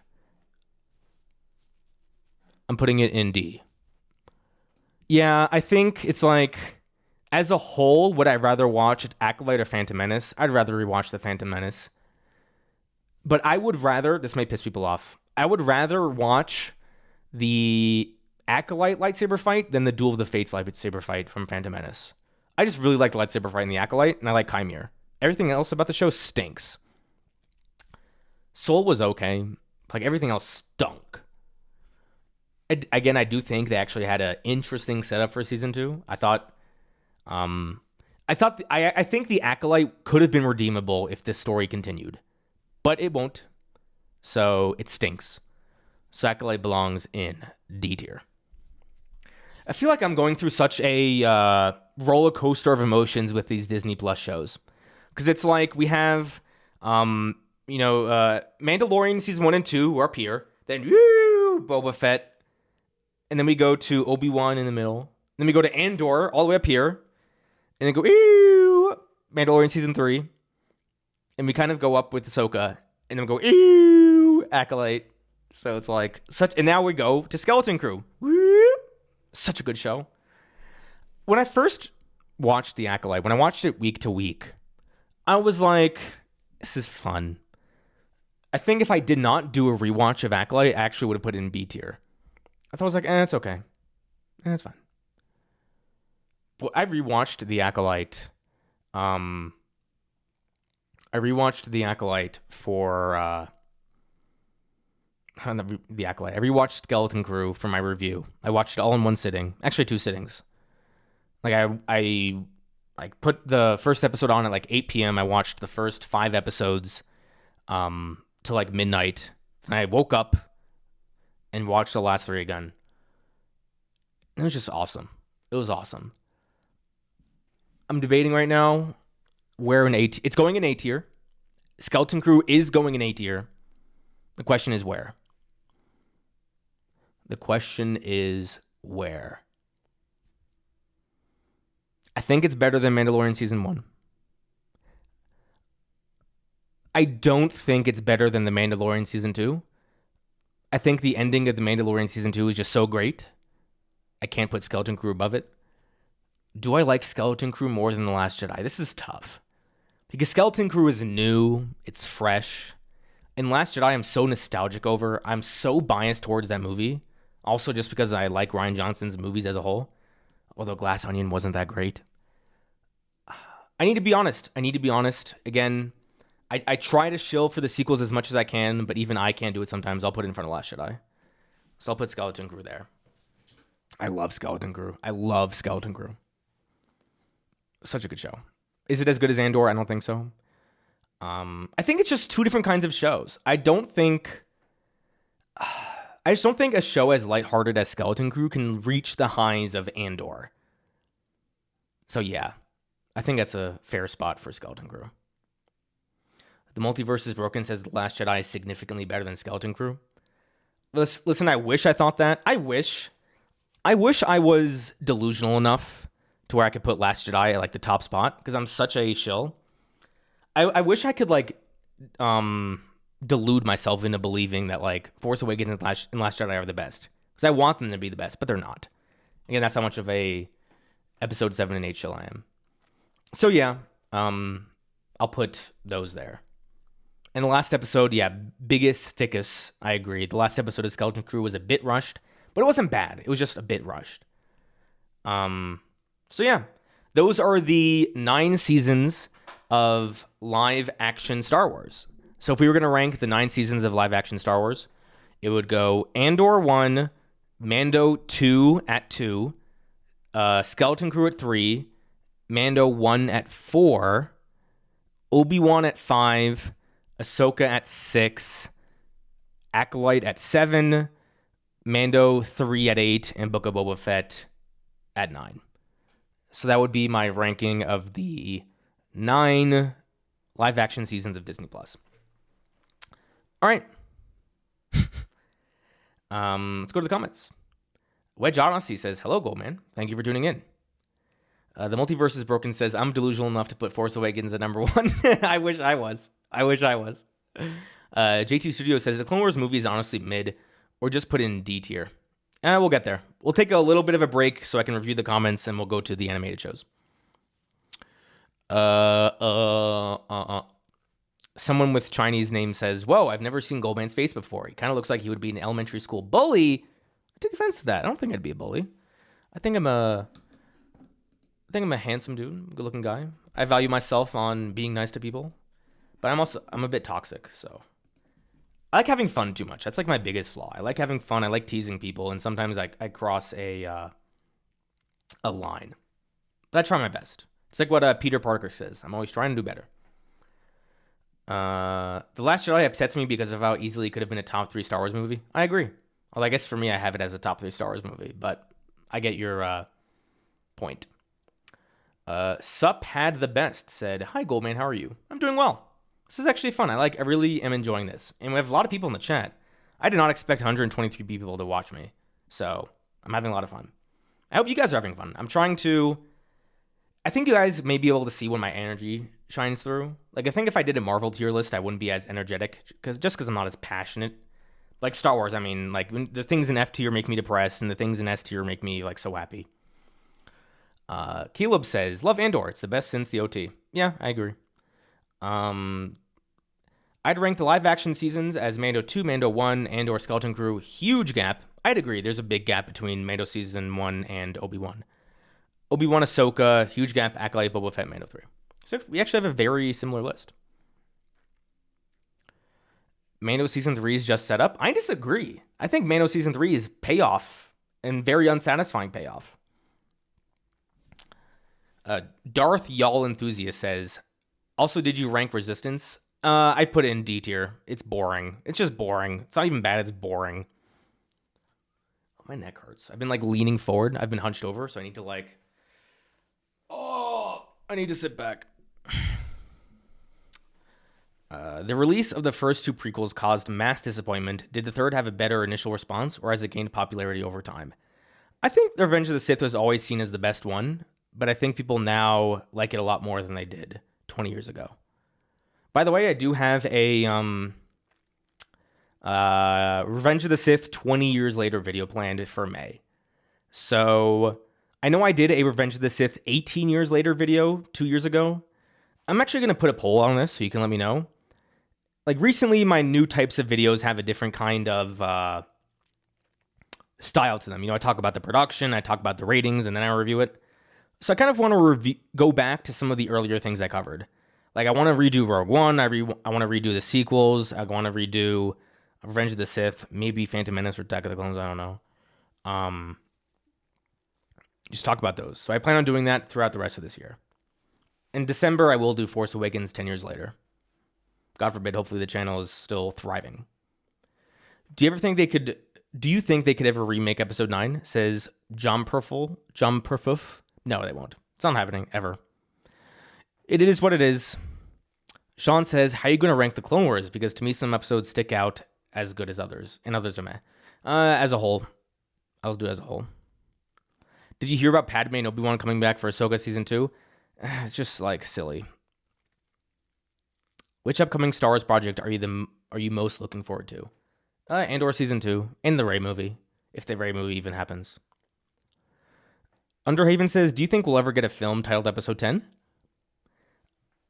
I'm putting it in D. Yeah, I think it's like, as a whole, would I rather watch Acolyte or Phantom Menace? I'd rather rewatch The Phantom Menace. But I would rather, this might piss people off, I would rather watch the Acolyte lightsaber fight than the Duel of the Fates lightsaber fight from Phantom Menace. I just really like the lightsaber fight in the Acolyte, and I like Chimere. Everything else about the show stinks. Soul was okay. Like, everything else stunk. Again, I do think they actually had an interesting setup for season 2. I think the Acolyte could have been redeemable if this story continued, but it won't. So it stinks. So Acolyte belongs in D tier. I feel like I'm going through such a roller coaster of emotions with these Disney Plus shows, because it's like we have, Mandalorian season 1 and 2 are up here. Then Boba Fett. And then we go to Obi-Wan in the middle. Then we go to Andor all the way up here. And then go, Mandalorian season 3. And we kind of go up with Ahsoka. And then we go, Acolyte. So it's like such. And now we go to Skeleton Crew. Such a good show. When I first watched The Acolyte, when I watched it week to week, I was like, this is fun. I think if I did not do a rewatch of Acolyte, I actually would have put it in B tier. I thought I was like, it's okay. It's fine. Well, I rewatched The Acolyte. I rewatched The Acolyte for The Acolyte. I rewatched Skeleton Crew for my review. I watched it all in one sitting. Actually, 2 sittings. Like, I put the first episode on at like 8 p.m. I watched the first 5 episodes till like midnight. And I woke up and watched the last 3 again. It was just awesome. It was awesome. I'm debating right now where in A tier. It's going in A tier. Skeleton Crew is going in A tier. The question is where. The question is where. I think it's better than Mandalorian season 1. I don't think it's better than The Mandalorian season 2. I think the ending of The Mandalorian season 2 is just so great. I can't put Skeleton Crew above it. Do I like Skeleton Crew more than The Last Jedi? This is tough. Because Skeleton Crew is new, it's fresh. And Last Jedi I'm so nostalgic over. I'm so biased towards that movie. Also just because I like Rian Johnson's movies as a whole. Although Glass Onion wasn't that great. I need to be honest. Again, I try to shill for the sequels as much as I can, but even I can't do it sometimes. I'll put it in front of Last Jedi. So I'll put Skeleton Crew there. I love Skeleton Crew. Such a good show. Is it as good as Andor? I don't think so. I think it's just 2 different kinds of shows. I just don't think a show as lighthearted as Skeleton Crew can reach the highs of Andor. So yeah, I think that's a fair spot for Skeleton Crew. The Multiverse is Broken says The Last Jedi is significantly better than Skeleton Crew. Listen, I wish I thought that. I wish I was delusional enough to where I could put Last Jedi at like the top spot because I'm such a shill. I wish I could like delude myself into believing that like Force Awakens and Last Jedi are the best. because I want them to be the best, but they're not. Again, that's how much of a episode 7 and 8 chill I am. So yeah, I'll put those there. And the last episode, yeah, biggest, thickest, I agree. The last episode of Skeleton Crew was a bit rushed, but it wasn't bad. It was just a bit rushed. So yeah, those are the 9 seasons of live action Star Wars. So if we were going to rank the 9 seasons of live action Star Wars, it would go Andor 1, Mando 2 at 2, Skeleton Crew at 3, Mando 1 at 4, Obi-Wan at 5, Ahsoka at 6, Acolyte at 7, Mando 3 at 8, and Book of Boba Fett at 9. So that would be my ranking of the 9 live-action seasons of Disney+. All right. Let's go to the comments. Wedge Odyssey says, hello, Goldman. Thank you for tuning in. The Multiverse is Broken says, I'm delusional enough to put Force Awakens at number 1. I wish I was. JT Studio says, the Clone Wars movie is honestly mid, or just put in D tier. We'll get there. We'll take a little bit of a break so I can review the comments, and we'll go to the animated shows. Someone with Chinese name says, whoa, I've never seen Goldman's face before. He kind of looks like he would be an elementary school bully. I took offense to that. I don't think I'd be a bully. I think I'm a handsome dude, good looking guy. I value myself on being nice to people, but I'm a bit toxic. So I like having fun too much. That's like my biggest flaw. I like having fun. I like teasing people. And sometimes I cross a line, but I try my best. It's like what Peter Parker says. I'm always trying to do better. The Last Jedi upsets me because of how easily it could have been a top 3 Star Wars movie. I agree. Well, I guess for me, I have it as a top 3 Star Wars movie, but I get your point. Sup had the best said, hi Goldman, how are you? I'm doing well. This is actually fun. I really am enjoying this. And we have a lot of people in the chat. I did not expect 123 people to watch me. So I'm having a lot of fun. I hope you guys are having fun. I think you guys may be able to see when my energy shines through. Like, I think if I did a Marvel tier list, I wouldn't be as energetic because I'm not as passionate. Like Star Wars, I mean, like the things in F tier make me depressed and the things in S tier make me like so happy. Caleb says, love Andor. It's the best since the OT. Yeah, I agree. I'd rank the live action seasons as Mando 2, Mando 1, Andor, Skeleton Crew. Huge gap. I'd agree. There's a big gap between Mando season 1 and Obi-Wan. Obi-Wan, Ahsoka, huge gap, Acolyte, Boba Fett, Mando 3. So we actually have a very similar list. Mando Season 3 is just set up. I disagree. I think Mando Season 3 is payoff and very unsatisfying payoff. Darth Y'all Enthusiast says, also, did you rank Resistance? I put it in D tier. It's boring. It's just boring. It's not even bad. It's boring. Oh, my neck hurts. I've been leaning forward. I've been hunched over, so I need to I need to sit back. The release of the first 2 prequels caused mass disappointment. Did the third have a better initial response, or has it gained popularity over time? I think The Revenge of the Sith was always seen as the best one, but I think people now like it a lot more than they did 20 years ago. By the way, I do have a Revenge of the Sith 20 years later video planned for May. So I know I did a Revenge of the Sith 18 years later video 2 years ago. I'm actually going to put a poll on this so you can let me know. Recently, my new types of videos have a different kind of style to them. I talk about the production, I talk about the ratings, and then I review it. So I kind of want to go back to some of the earlier things I covered. I want to redo Rogue One. I want to redo the sequels. I want to redo Revenge of the Sith, maybe Phantom Menace or Attack of the Clones. I don't know. Just talk about those. So I plan on doing that throughout the rest of this year. In December, I will do Force Awakens 10 years later. God forbid, hopefully the channel is still thriving. Do you think they could ever remake Episode 9? Says John Perfuf. No, they won't. It's not happening, ever. It is what it is. Sean says, how are you going to rank the Clone Wars? Because to me, some episodes stick out as good as others, and others are meh. As a whole. I'll do it as a whole. Did you hear about Padme and Obi-Wan coming back for Ahsoka Season 2? It's just, silly. Which upcoming Star Wars project are you most looking forward to? Andor Season 2, and the Rey movie. if the Rey movie even happens. Underhaven says, do you think we'll ever get a film titled Episode 10?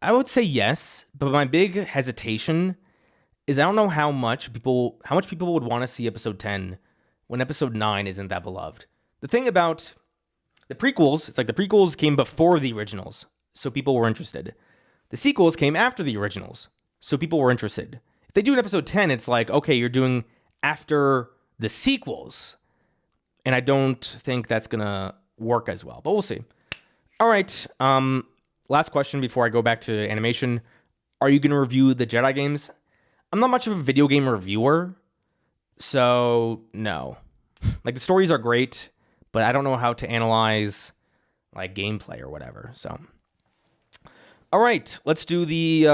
I would say yes, but my big hesitation is I don't know how much people would want to see Episode 10 when Episode 9 isn't that beloved. The thing about the prequels, it's like the prequels came before the originals, so people were interested. The sequels came after the originals, so people were interested. If they do an Episode 10, it's like, okay, you're doing after the sequels, and I don't think that's going to work as well, but we'll see. All right, last question before I go back to animation. Are you going to review the Jedi games? I'm not much of a video game reviewer, so no. Like, the stories are great, but I don't know how to analyze, like, gameplay or whatever, so. All right, let's do the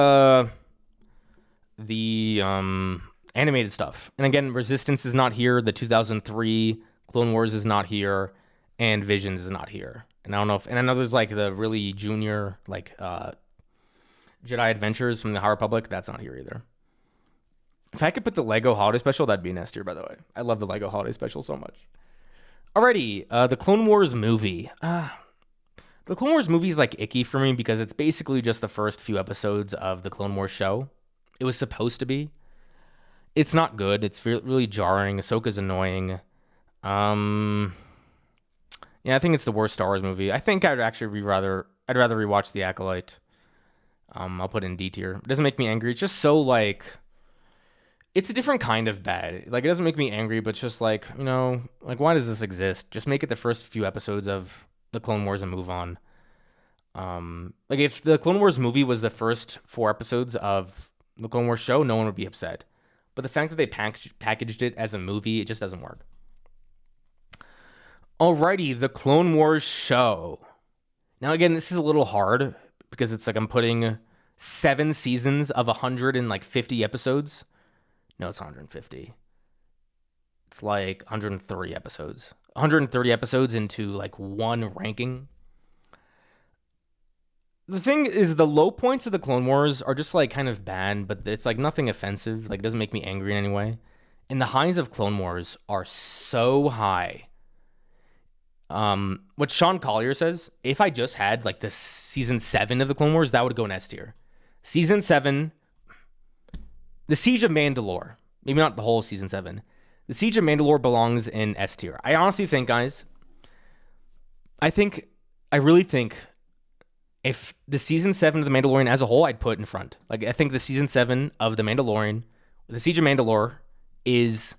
animated stuff. And again, Resistance is not here, the 2003 Clone Wars is not here, and Visions is not here. And I don't know if, and I know there's like the really junior, like, Jedi Adventures from the High Republic, that's not here either. If I could put the Lego Holiday Special, that'd be an S tier, by the way. I love the Lego Holiday Special so much. Alrighty, the Clone Wars movie. The Clone Wars movie is like icky for me because it's basically just the first few episodes of the Clone Wars show. It was supposed to be. It's not good. It's really jarring. Ahsoka's annoying. Yeah, I think it's the worst Star Wars movie. I think I'd rather rewatch The Acolyte. I'll put it in D tier. It doesn't make me angry. It's just so like, it's a different kind of bad. Like, it doesn't make me angry, but it's just like, you know, like, why does this exist? Just make it the first few episodes of the Clone Wars and move on. Like, if the Clone Wars movie was the first 4 episodes of the Clone Wars show, no one would be upset. But the fact that they packaged it as a movie, it just doesn't work. Alrighty, the Clone Wars show. Now, again, this is a little hard because it's like I'm putting 7 seasons of 150 episodes. No, it's 150. It's like 130 episodes. 130 episodes into like one ranking. The thing is, the low points of the Clone Wars are just like kind of bad, but it's like nothing offensive. Like, it doesn't make me angry in any way. And the highs of Clone Wars are so high. What Sean Collier says, if I just had like the season 7 of the Clone Wars, that would go in S tier. Season 7, The Siege of Mandalore. Maybe not the whole season 7. The Siege of Mandalore belongs in S tier. I honestly think, guys, I really think if the season 7 of The Mandalorian as a whole, I'd put in front. Like, I think the season 7 of The Mandalorian, The Siege of Mandalore, is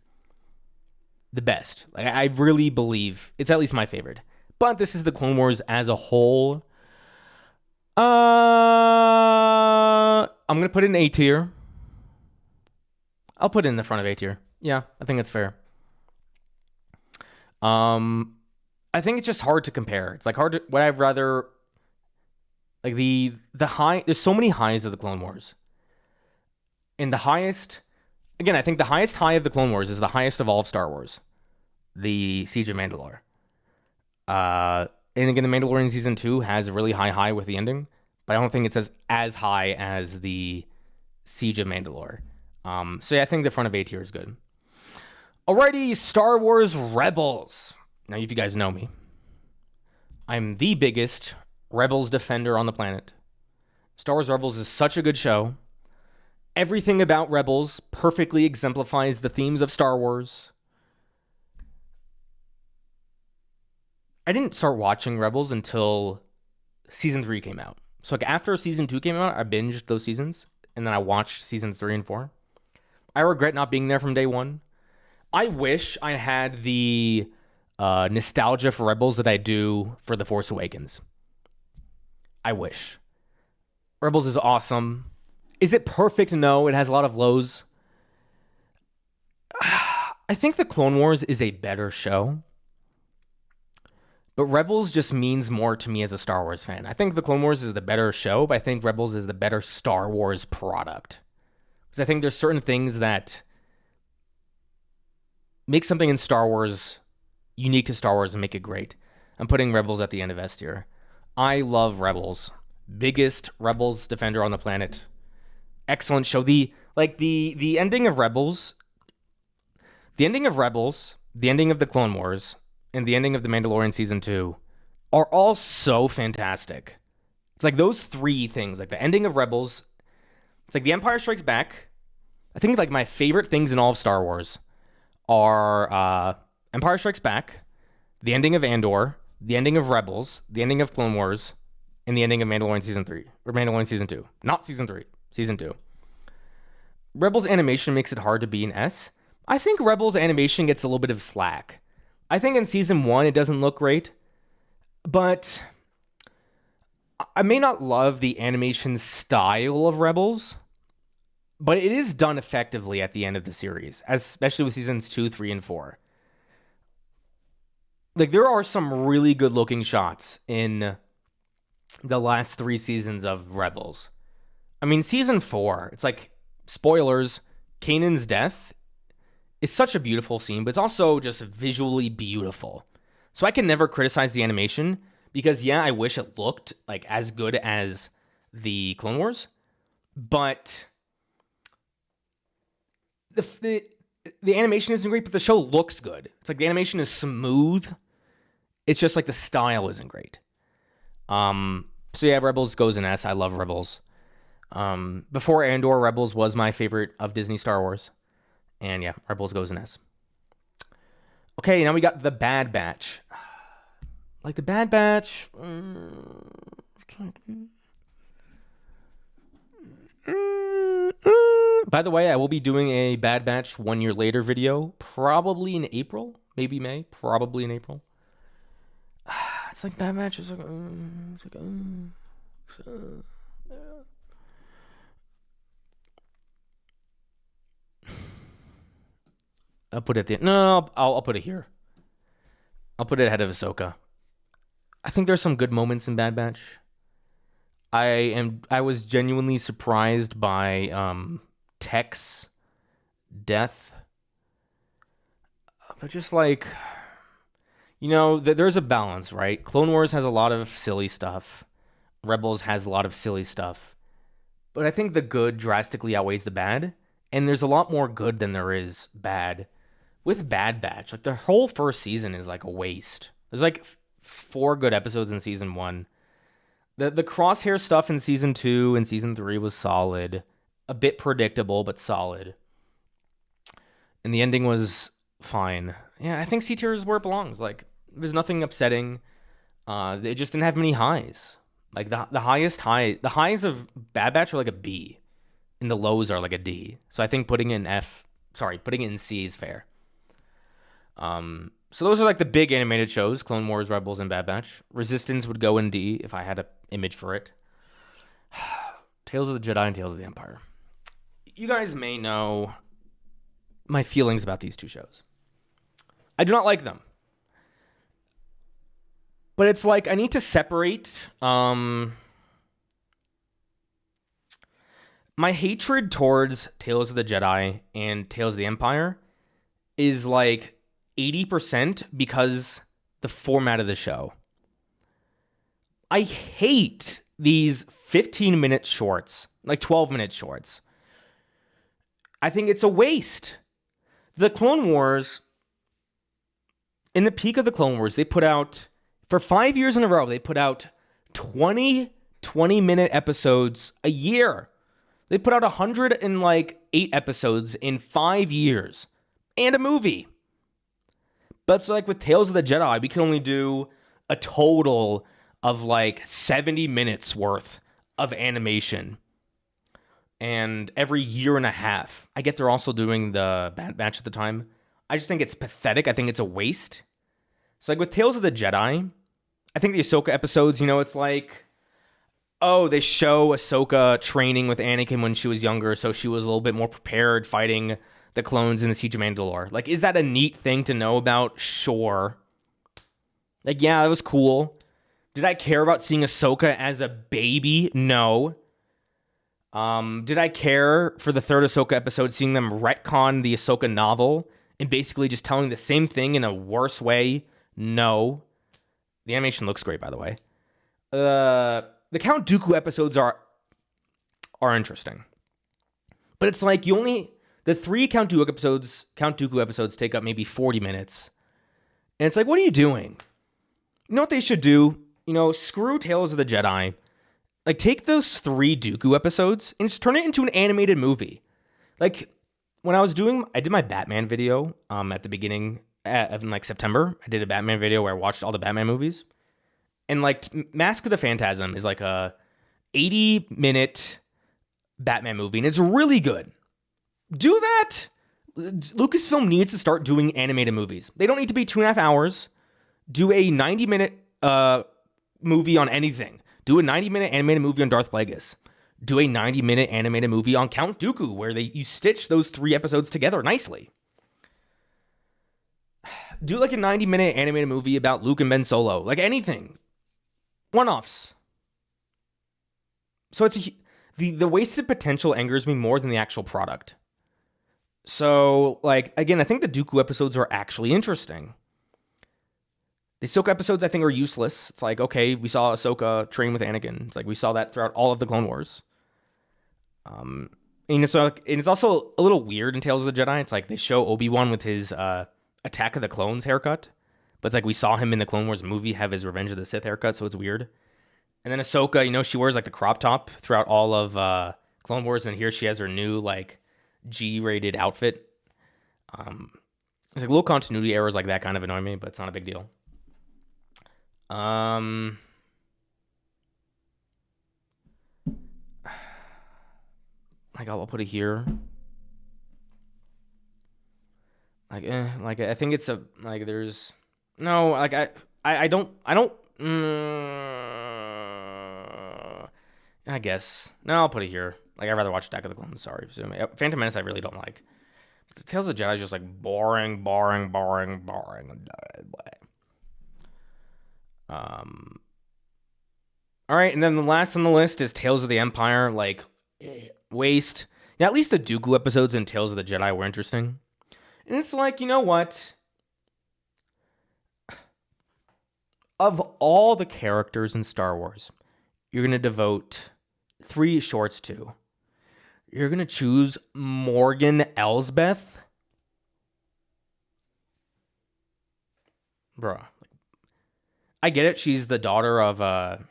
the best. Like, I really believe it's at least my favorite. But this is the Clone Wars as a whole. I'm gonna put it in A tier. I'll put it in the front of A tier. Yeah, I think that's fair. I think it's just hard to compare. It's like hard to, what I'd rather, like the high, there's so many highs of the Clone Wars. And the highest, again, I think the highest high of the Clone Wars is the highest of all of Star Wars. The Siege of Mandalore. And again, The Mandalorian Season 2 has a really high with the ending, but I don't think it's as high as the Siege of Mandalore. So yeah, I think the front of A tier is good. Alrighty, Star Wars Rebels. Now, if you guys know me, I'm the biggest Rebels defender on the planet. Star Wars Rebels is such a good show. Everything about Rebels perfectly exemplifies the themes of Star Wars. I didn't start watching Rebels until season 3 came out. So like after season 2 came out, I binged those seasons, and then I watched seasons 3 and 4. I regret not being there from day one. I wish I had the nostalgia for Rebels that I do for The Force Awakens. I wish. Rebels is awesome. Is it perfect? No, it has a lot of lows. I think The Clone Wars is a better show. But Rebels just means more to me as a Star Wars fan. I think The Clone Wars is the better show, but I think Rebels is the better Star Wars product. Because I think there's certain things that make something in Star Wars unique to Star Wars and make it great. I'm putting Rebels at the end of S tier. I love Rebels. Biggest Rebels defender on the planet. Excellent show. The ending of Rebels. The ending of Rebels the ending of the Clone Wars, and the ending of The Mandalorian Season 2 are all so fantastic. It's like those three things, like the ending of Rebels, it's like The Empire Strikes Back. I think like my favorite things in all of Star Wars are Empire Strikes Back, the ending of Andor, the ending of Rebels, the ending of Clone Wars, and the ending of Mandalorian Season 3. Or Mandalorian Season 2. Not Season 3. Season 2. Rebels animation makes it hard to be an S. I think Rebels animation gets a little bit of slack. I think in Season 1 it doesn't look great. But I may not love the animation style of Rebels, but it is done effectively at the end of the series, especially with Seasons 2, 3, and 4. Like, there are some really good-looking shots in the last 3 seasons of Rebels. I mean, Season 4, it's like, spoilers, Kanan's death is such a beautiful scene, but it's also just visually beautiful. So I can never criticize the animation, because, yeah, I wish it looked, like, as good as the Clone Wars, but the animation isn't great, but the show looks good. It's like the animation is smooth. It's just like the style isn't great. So yeah, Rebels goes in S. I love Rebels. Before Andor, Rebels was my favorite of Disney Star Wars. And yeah, Rebels goes in S. Okay, now we got The Bad Batch. Like The Bad Batch. By the way, I will be doing a Bad Batch 1 year later video, probably in April, maybe May, probably in April. It's like Bad Batch is like, I'll put it at the no, I'll put it here. I'll put it ahead of Ahsoka. I think there's some good moments in Bad Batch. I was genuinely surprised by Tech's death, but just like, you know, there's a balance, right? Clone Wars has a lot of silly stuff. Rebels has a lot of silly stuff. But I think the good drastically outweighs the bad. And there's a lot more good than there is bad. With Bad Batch, like the whole first season is like a waste. There's like 4 good episodes in season 1. The Crosshair stuff in season 2 and season 3 was solid. A bit predictable, but solid. And the ending was fine. Yeah, I think C tier is where it belongs. Like, there's nothing upsetting. It just didn't have many highs. Like, the highs of Bad Batch are like a B. And the lows are like a D. So I think putting it in C is fair. So those are like the big animated shows: Clone Wars, Rebels, and Bad Batch. Resistance would go in D if I had an image for it. Tales of the Jedi and Tales of the Empire. You guys may know my feelings about these 2 shows. I do not like them. But it's like I need to separate my hatred towards Tales of the Jedi and Tales of the Empire is like 80% because the format of the show. I hate these 15-minute shorts, like 12-minute shorts. I think it's a waste. The Clone Wars, in the peak of the Clone Wars, they put out, for 5 years in a row, they put out 20-minute episodes a year. They put out 108 episodes in 5 years. And a movie. But it's like with Tales of the Jedi, we can only do a total of like 70 minutes worth of animation. And every year and a half. I get they're also doing the Bad Batch at the time. I just think it's pathetic. I think it's a waste. So like with Tales of the Jedi, I think the Ahsoka episodes, you know, it's like, oh, they show Ahsoka training with Anakin when she was younger, so she was a little bit more prepared fighting the clones in the Siege of Mandalore. Like, is that a neat thing to know about? Sure. Like, yeah, that was cool. Did I care about seeing Ahsoka as a baby? No. Did I care for the 3rd Ahsoka episode, seeing them retcon the Ahsoka novel and basically just telling the same thing in a worse way? No. The animation looks great, by the way. The Count Dooku episodes are interesting. But it's like The 3 Count Dooku episodes take up maybe 40 minutes. And it's like, what are you doing? You know what they should do? You know, screw Tales of the Jedi. Like, take those 3 Dooku episodes and just turn it into an animated movie. Like, when I did my Batman video at the beginning of like September. I did a Batman video where I watched all the Batman movies. And like Mask of the Phantasm is like a 80-minute Batman movie, and it's really good. Do that. Lucasfilm needs to start doing animated movies. They don't need to be 2.5 hours. Do a 90-minute movie on anything. Do a 90-minute animated movie on Darth Plagueis. Do a 90-minute animated movie on Count Dooku, where you stitch those 3 episodes together nicely. Do like a 90-minute animated movie about Luke and Ben Solo. Like anything. One-offs. So it's the wasted potential angers me more than the actual product. So, like, again, I think the Dooku episodes are actually interesting. The Ahsoka episodes, I think, are useless. It's like, okay, we saw Ahsoka train with Anakin. It's like we saw that throughout all of the Clone Wars. And it's also a little weird in Tales of the Jedi. It's like they show Obi-Wan with his Attack of the Clones haircut. But it's like we saw him in the Clone Wars movie have his Revenge of the Sith haircut, so it's weird. And then Ahsoka, you know, she wears like the crop top throughout all of Clone Wars, and here she has her new like G-rated outfit. There's like little continuity errors like that kind of annoy me, but it's not a big deal. Like I'll put it here. Like I think it's there's no like I don't I guess no, I'll put it here. Like I'd rather watch Attack of the Clones. Sorry, Phantom Menace I really don't like. Tales of the Jedi is just like boring. All right, and then the last on the list is Tales of the Empire. Like waste. Now at least the Dooku episodes in Tales of the Jedi were interesting. And it's like, you know what? Of all the characters in Star Wars, you're going to devote 3 shorts to. You're going to choose Morgan Elsbeth? Bruh. I get it. She's the daughter of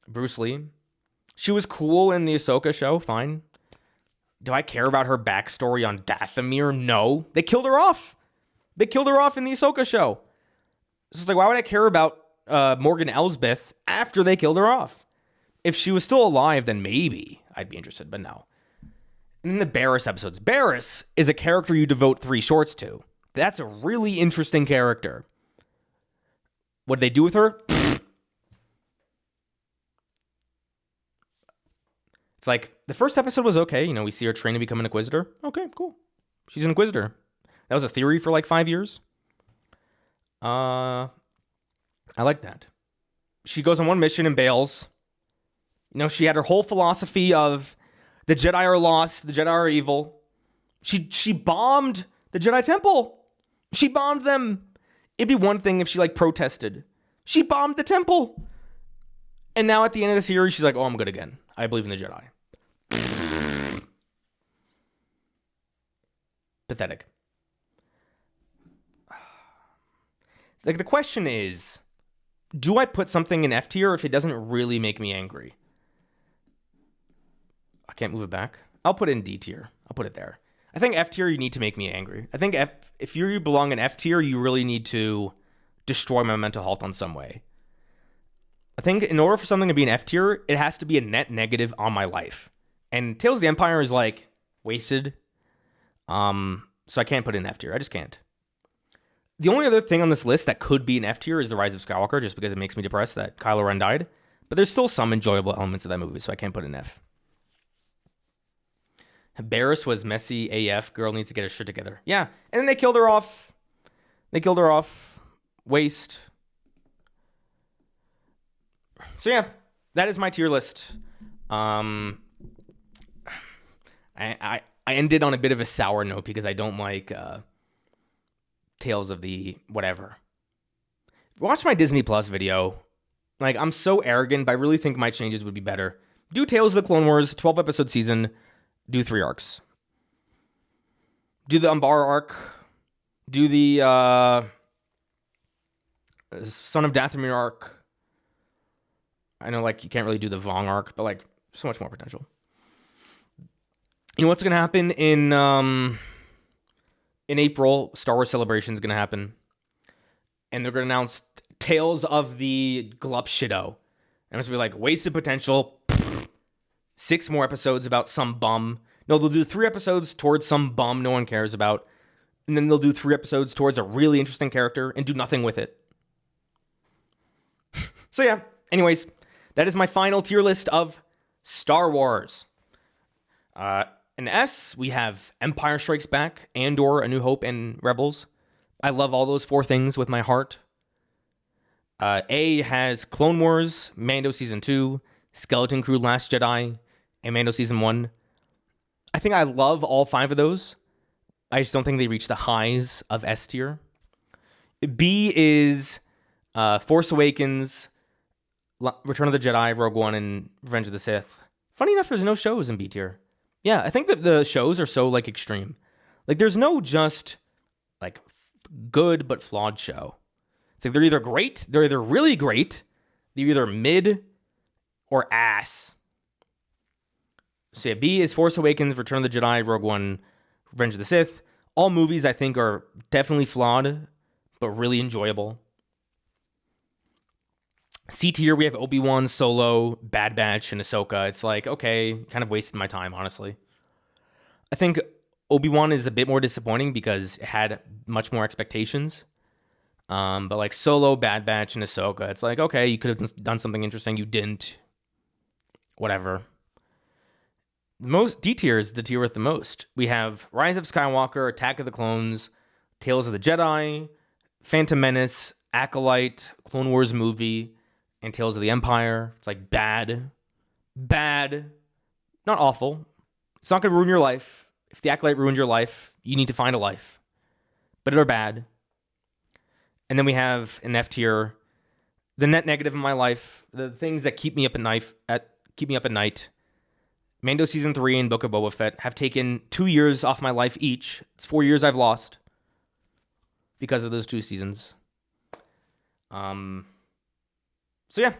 Bruce Lee. She was cool in the Ahsoka show. Fine. Do I care about her backstory on Dathomir? No. They killed her off. They killed her off in the Ahsoka show. So it's like, why would I care about Morgan Elsbeth after they killed her off? If she was still alive, then maybe I'd be interested, but no. And then the Barriss episodes. Barriss is a character you devote 3 shorts to. That's a really interesting character. What did they do with her? It's like, the first episode was okay. You know, we see her train to become an Inquisitor. Okay, cool. She's an Inquisitor. That was a theory for like 5 years. I like that. She goes on one mission and bails. You know, she had her whole philosophy of the Jedi are lost, the Jedi are evil. She bombed the Jedi Temple. She bombed them. It'd be one thing if she like protested. She bombed the temple. And now at the end of the series, she's like, oh, I'm good again. I believe in the Jedi. Pathetic. Like, the question is, do I put something in F tier if it doesn't really make me angry? I can't move it back. I'll put it in D tier. I'll put it there. I think F tier, you need to make me angry. I think if you belong in F tier, you really need to destroy my mental health on some way. I think in order for something to be an F tier, it has to be a net negative on my life. And Tales of the Empire is like wasted. So I can't put it in F tier. I just can't. The only other thing on this list that could be an F tier is The Rise of Skywalker, just because it makes me depressed that Kylo Ren died. But there's still some enjoyable elements of that movie, so I can't put it in F. Barriss was messy AF. Girl needs to get her shit together. Yeah, and then they killed her off. Waste. So yeah, that is my tier list. I ended on a bit of a sour note because I don't like Tales of the whatever. Watch my Disney Plus video. Like, I'm so arrogant, but I really think my changes would be better. Do Tales of the Clone Wars, 12-episode season. Do 3 arcs. Do the Umbara arc. Do the Son of Dathomir arc. I know, like, you can't really do the Vong arc, but, like, so much more potential. You know what's gonna happen in April? Star Wars Celebration is gonna happen, and they're gonna announce Tales of the Glup Shido, and it's gonna be like wasted potential. 6 more episodes about some bum. No, they'll do 3 episodes towards some bum no one cares about, and then they'll do 3 episodes towards a really interesting character and do nothing with it. So yeah, anyways, that is my final tier list of Star Wars. In S, we have Empire Strikes Back, Andor, A New Hope, and Rebels. I love all those 4 things with my heart. A has Clone Wars, Mando Season 2, Skeleton Crew Last Jedi, and Mando Season 1. I think I love all 5 of those. I just don't think they reach the highs of S tier. B is Force Awakens, Return of the Jedi, Rogue One, and Revenge of the Sith. Funny enough, there's no shows in B tier. Yeah, I think that the shows are so, like, extreme. Like, there's no just, like, good but flawed show. It's like they're either great, they're either really great, they're either mid or ass. So yeah, B is Force Awakens, Return of the Jedi, Rogue One, Revenge of the Sith. All movies, I think, are definitely flawed, but really enjoyable. C tier, we have Obi-Wan, Solo, Bad Batch, and Ahsoka. It's like, okay, kind of wasted my time, honestly. I think Obi-Wan is a bit more disappointing because it had much more expectations. But like Solo, Bad Batch, and Ahsoka, it's like, okay, you could have done something interesting. You didn't. Whatever. The most D tier is the tier with the most. We have Rise of Skywalker, Attack of the Clones, Tales of the Jedi, Phantom Menace, Acolyte, Clone Wars movie, and Tales of the Empire. It's like bad. Not awful. It's not going to ruin your life. If the Acolyte ruined your life, you need to find a life. But they're bad. And then we have an F tier, the net negative in my life, the things that keep me up at night. Mando Season 3 and Book of Boba Fett have taken 2 years off my life each. It's 4 years I've lost because of those 2 seasons. So yeah,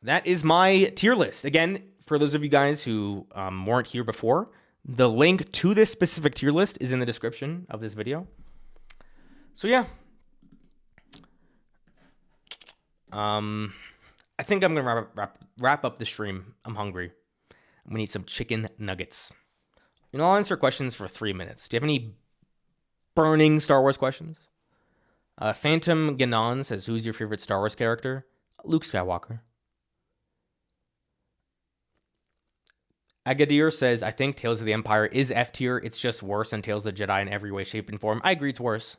that is my tier list. Again, for those of you guys who weren't here before, the link to this specific tier list is in the description of this video. So yeah. I think I'm gonna wrap up the stream. I'm hungry. I'm gonna eat some chicken nuggets. You know, I'll answer questions for 3 minutes. Do you have any burning Star Wars questions? Phantom Ganon says, "Who's your favorite Star Wars character?" Luke Skywalker. Agadir says, "I think Tales of the Empire is F tier. It's just worse than Tales of the Jedi in every way, shape, and form." I agree, it's worse.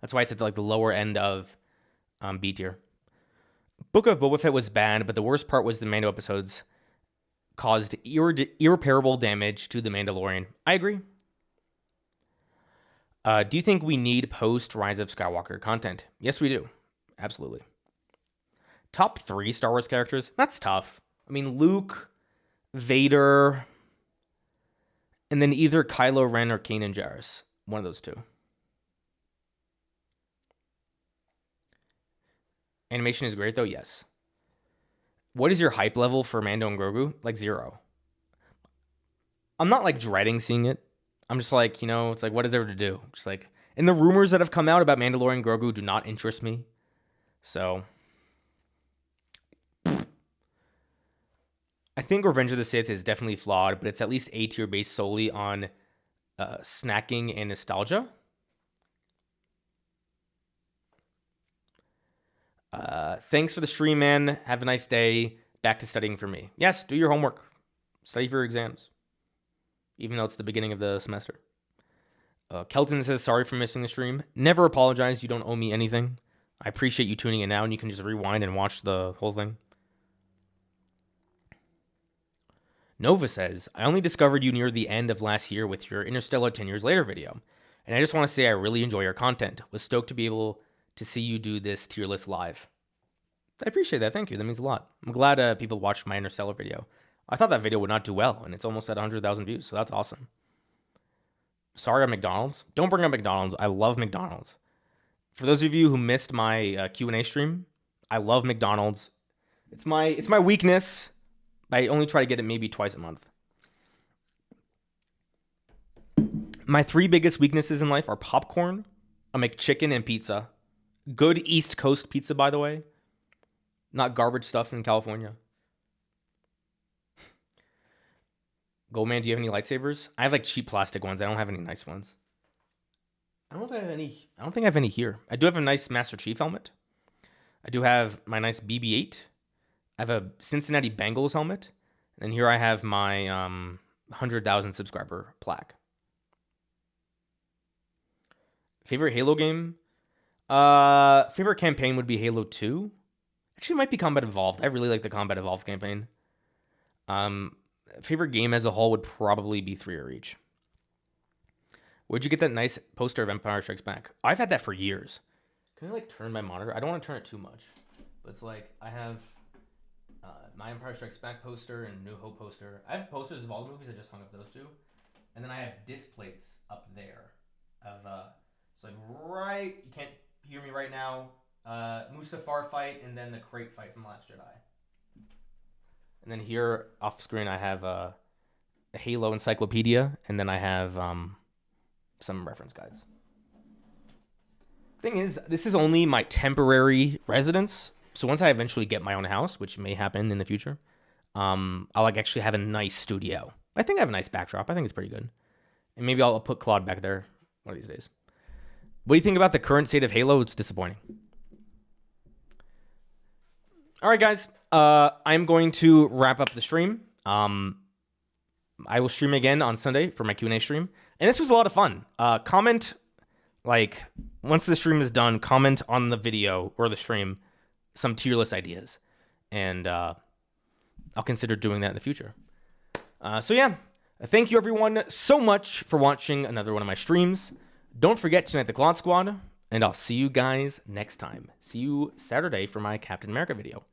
That's why it's at like the lower end of B tier. Book of Boba Fett was bad, but the worst part was the Mando episodes caused irreparable damage to the Mandalorian. I agree. Do you think we need post Rise of Skywalker content? Yes, we do. Absolutely. Top 3 Star Wars characters? That's tough. I mean, Luke, Vader, and then either Kylo Ren or Kanan Jarrus. One of those 2. Animation is great, though, yes. What is your hype level for Mando and Grogu? Like 0. I'm not, like, dreading seeing it. I'm just like, you know, it's like, what is there to do? Just like, and the rumors that have come out about Mandalorian and Grogu do not interest me. So, I think Revenge of the Sith is definitely flawed, but it's at least A tier based solely on snacking and nostalgia. Thanks for the stream, man. Have a nice day. Back to studying for me. Yes, do your homework. Study for your exams. Even though it's the beginning of the semester. Kelton says, "Sorry for missing the stream." Never apologize. You don't owe me anything. I appreciate you tuning in now, and you can just rewind and watch the whole thing. Nova says, "I only discovered you near the end of last year with your Interstellar 10 Years Later video. And I just want to say I really enjoy your content. Was stoked to be able to see you do this tier list live." I appreciate that. Thank you. That means a lot. I'm glad people watched my Interstellar video. I thought that video would not do well, and it's almost at 100,000 views, so that's awesome. Sorry on McDonald's. Don't bring up McDonald's. I love McDonald's. For those of you who missed my Q&A stream, I love McDonald's. It's my weakness. I only try to get it maybe twice a month. My 3 biggest weaknesses in life are popcorn, a McChicken, and pizza. Good East Coast pizza, by the way. Not garbage stuff in California. Goldman, do you have any lightsabers? I have like cheap plastic ones. I don't have any nice ones. I don't think I have any here. I do have a nice Master Chief helmet. I do have my nice BB-8. I have a Cincinnati Bengals helmet. And here I have my 100,000 subscriber plaque. Favorite Halo game? Favorite campaign would be Halo 2. Actually, it might be Combat Evolved. I really like the Combat Evolved campaign. Favorite game as a whole would probably be 3 of Reach. Where'd you get that nice poster of Empire Strikes Back? I've had that for years. Can I like turn my monitor? I don't want to turn it too much. But it's like I have my Empire Strikes Back poster and New Hope poster. I have posters of all the movies. I just hung up those 2. And then I have disc plates up there of so like right, you can't hear me right now. Mustafar fight and then the crate fight from Last Jedi. And then here off screen I have a Halo encyclopedia, and then I have some reference guides. Thing is, this is only my temporary residence. So once I eventually get my own house, which may happen in the future, I'll like actually have a nice studio. I think I have a nice backdrop. I think it's pretty good. And maybe I'll put Claude back there one of these days. What do you think about the current state of Halo? It's disappointing. All right, guys. I'm going to wrap up the stream. I will stream again on Sunday for my Q&A stream. And this was a lot of fun. Comment, like, once the stream is done, comment on the video or the stream some tier list ideas. And I'll consider doing that in the future. So, yeah. Thank you, everyone, so much for watching another one of my streams. Don't forget to tonight the Claude Squad. And I'll see you guys next time. See you Saturday for my Captain America video.